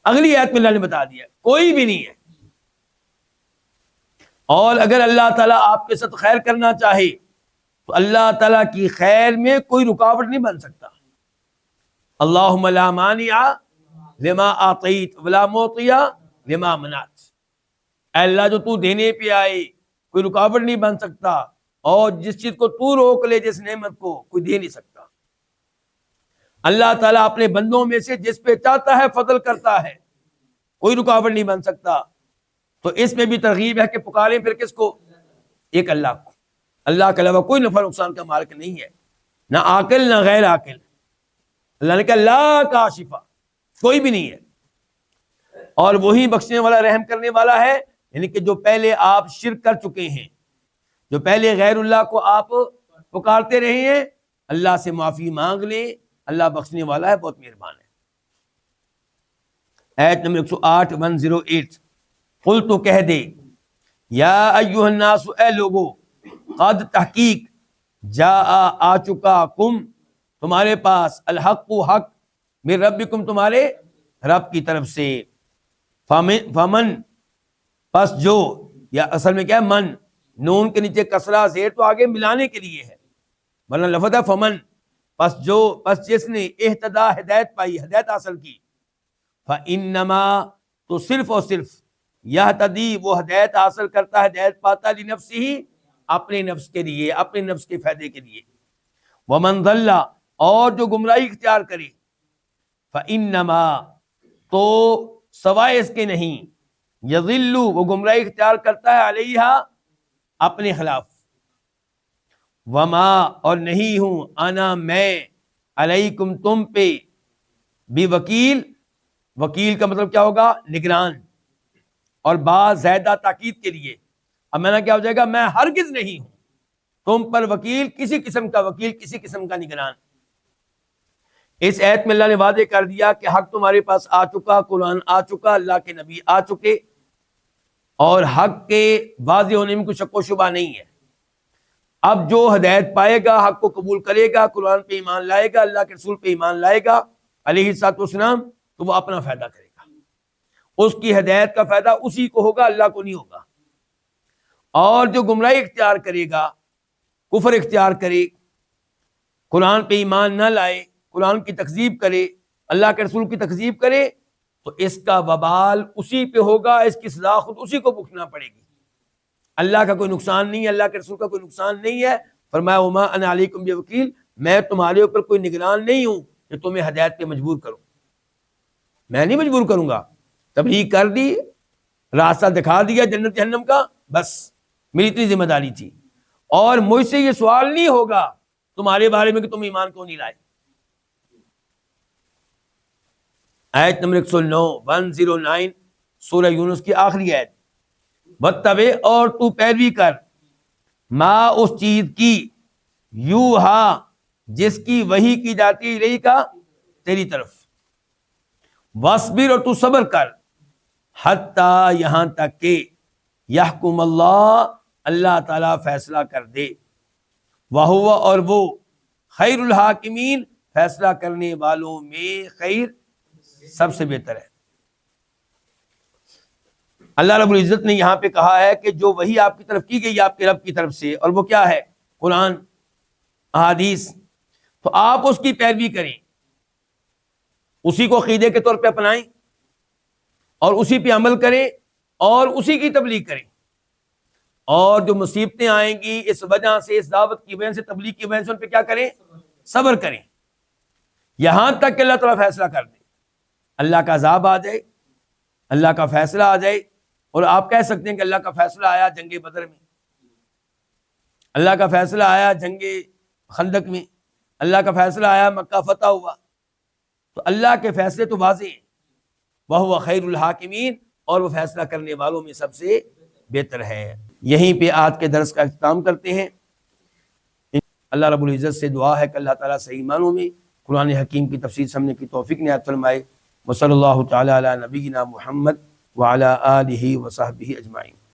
اگلی آیت میں اللہ نے بتا دیا کوئی بھی نہیں ہے۔ اور اگر اللہ تعالیٰ آپ کے ساتھ خیر کرنا چاہے تو اللہ تعالیٰ کی خیر میں کوئی رکاوٹ نہیں بن سکتا۔ اللہم لا مانع لما اعطیت ولا معطی لما منعت، اے اللہ جو تو دینے پہ آئے کوئی رکاوٹ نہیں بن سکتا، اور جس چیز کو تو روک لے، جس نعمت کو، کوئی دے نہیں سکتا۔ اللہ تعالیٰ اپنے بندوں میں سے جس پہ چاہتا ہے فضل کرتا ہے، کوئی رکاوٹ نہیں بن سکتا۔ تو اس میں بھی ترغیب ہے کہ پکاریں پھر کس کو؟ ایک اللہ کو۔ اللہ کے علاوہ کوئی نفع نقصان کا مالک نہیں ہے، نہ عاقل نہ غیر عاقل۔ اللہ نے کہا لا کاشفہ، کوئی بھی نہیں ہے، اور وہی بخشنے والا، رحم کرنے والا ہے۔ یعنی کہ جو پہلے آپ شرک کر چکے ہیں، جو پہلے غیر اللہ کو آپ پکارتے رہے ہیں، اللہ سے معافی مانگ لیں، اللہ بخشنے والا ہے، بہت مہربان ہے۔ آیت نمبر 108 108، قل، تو کہہ دے، یا ایھا الناس، اے لوگو، قد، تحقیق، جاء، آ چکا، کم، تمہارے پاس، الحق، حق، من ربکم، تمہارے رب کی طرف سے، فمن، پس جو، یا اصل میں کیا ہے، من، نون کے نیچے کسرہ زیر تو آگے ملانے کے لیے ہے، ورنہ لفظ ہے فمن، پس جو، پس جس نے، اہتدا، ہدایت پائی، ہدایت حاصل کی، فانما، تو صرف اور صرف، یہتدی، وہ ہدایت حاصل کرتا ہے، ہدایت پاتا، لنفسہ، اپنے نفس کے لیے، اپنے نفس کے فائدے کے لیے، ومن ضل، اور جو گمراہی اختیار کرے، فانما، تو سوائے اس کے نہیں، یضل، وہ گمراہی اختیار کرتا ہے، علیہا، اپنے خلاف، وما، اور نہیں ہوں، انا، میں، علیکم، تم پہ، بوکیل، وکیل کا مطلب کیا ہوگا؟ نگران، اور بعض زیادہ تاکید کے لیے، اب میں نے کیا ہو جائے گا؟ میں ہرگز نہیں ہوں تم پر وکیل، کسی قسم کا وکیل، کسی قسم کا نگران۔ اس آیت میں اللہ نے واضح کر دیا کہ حق تمہارے پاس آ چکا، قرآن آ چکا، اللہ کے نبی آ چکے، اور حق کے واضح ہونے میں کوئی شک و شبہ نہیں ہے۔ اب جو ہدایت پائے گا، حق کو قبول کرے گا، قرآن پہ ایمان لائے گا، اللہ کے رسول پہ ایمان لائے گا علیہ الصلوۃ والسلام، تو وہ اپنا فائدہ کرے گا، اس کی ہدایت کا فائدہ اسی کو ہوگا، اللہ کو نہیں ہوگا۔ اور جو گمراہی اختیار کرے گا، کفر اختیار کرے، قرآن پہ ایمان نہ لائے، قرآن کی تکذیب کرے، اللہ کے رسول کی تکذیب کرے، تو اس کا وبال اسی پہ ہوگا، اس کی سزا خود اسی کو بھگتنا پڑے گی۔ اللہ کا کوئی نقصان نہیں ہے، اللہ کے رسول کا کوئی نقصان نہیں ہے۔ فرمایا وما انا علیکم بوکیل، میں تمہارے اوپر کوئی نگران نہیں ہوں کہ تمہیں ہدایت پہ مجبور کروں، میں نہیں مجبور کروں گا۔ تبلیغ کر دی، راستہ دکھا دیا جنت جہنم کا، بس میری اتنی ذمہ داری تھی، اور مجھ سے یہ سوال نہیں ہوگا تمہارے بارے میں کہ تم ایمان کیوں نہیں لائے۔ آیت نمبر 109 سورہ یونس کی آخری آیت، وَاتَّبِعْ، اور تو پیروی کر، ما، اس چیز کی، یوحا، جس کی وحی کی جاتی ہے، الیک، تیری طرف، وَاصْبِرْ، اور تو صبر کر، حتیٰ یہاں تک کہ یحکم اللہ، اللہ تعالیٰ فیصلہ کر دے، وَهُوَ، اور وہ خیر الحاکمین، فیصلہ کرنے والوں میں خیر سب سے بہتر ہے۔ اللہ رب العزت نے یہاں پہ کہا ہے کہ جو وحی آپ کی طرف کی گئی آپ کے رب کی طرف سے، اور وہ کیا ہے؟ قرآن، احادیث، تو آپ اس کی پیروی کریں، اسی کو عقیدے کے طور پہ اپنائیں، اور اسی پہ عمل کریں، اور اسی کی تبلیغ کریں، اور جو مصیبتیں آئیں گی اس وجہ سے، اس دعوت کی وجہ سے، تبلیغ کی وجہ سے، ان پہ کیا کریں؟ صبر کریں، یہاں تک کہ اللہ تعالیٰ فیصلہ کر دے، اللہ کا عذاب آ جائے، اللہ کا فیصلہ آ جائے۔ اور آپ کہہ سکتے ہیں کہ اللہ کا فیصلہ آیا جنگ بدر میں، اللہ کا فیصلہ آیا جنگ خندق میں، اللہ کا فیصلہ آیا مکہ فتح ہوا، تو اللہ کے فیصلے تو واضح ہیں، وَهُوَ خَيْرُ الْحَاكِمِينَ، اور وہ فیصلہ کرنے والوں میں سب سے بہتر ہے۔ یہیں پہ آج کے درس کا اختتام کرتے ہیں۔ اللہ رب العزت سے دعا ہے کہ اللہ تعالیٰ صحیح معنوں میں قرآن حکیم کی تفسیر سمجھنے کی توفیق عنایت فرمائے۔ وصلی اللہ تعالی علی نبینا محمد وعلی آلہ وصحبہ اجمعین۔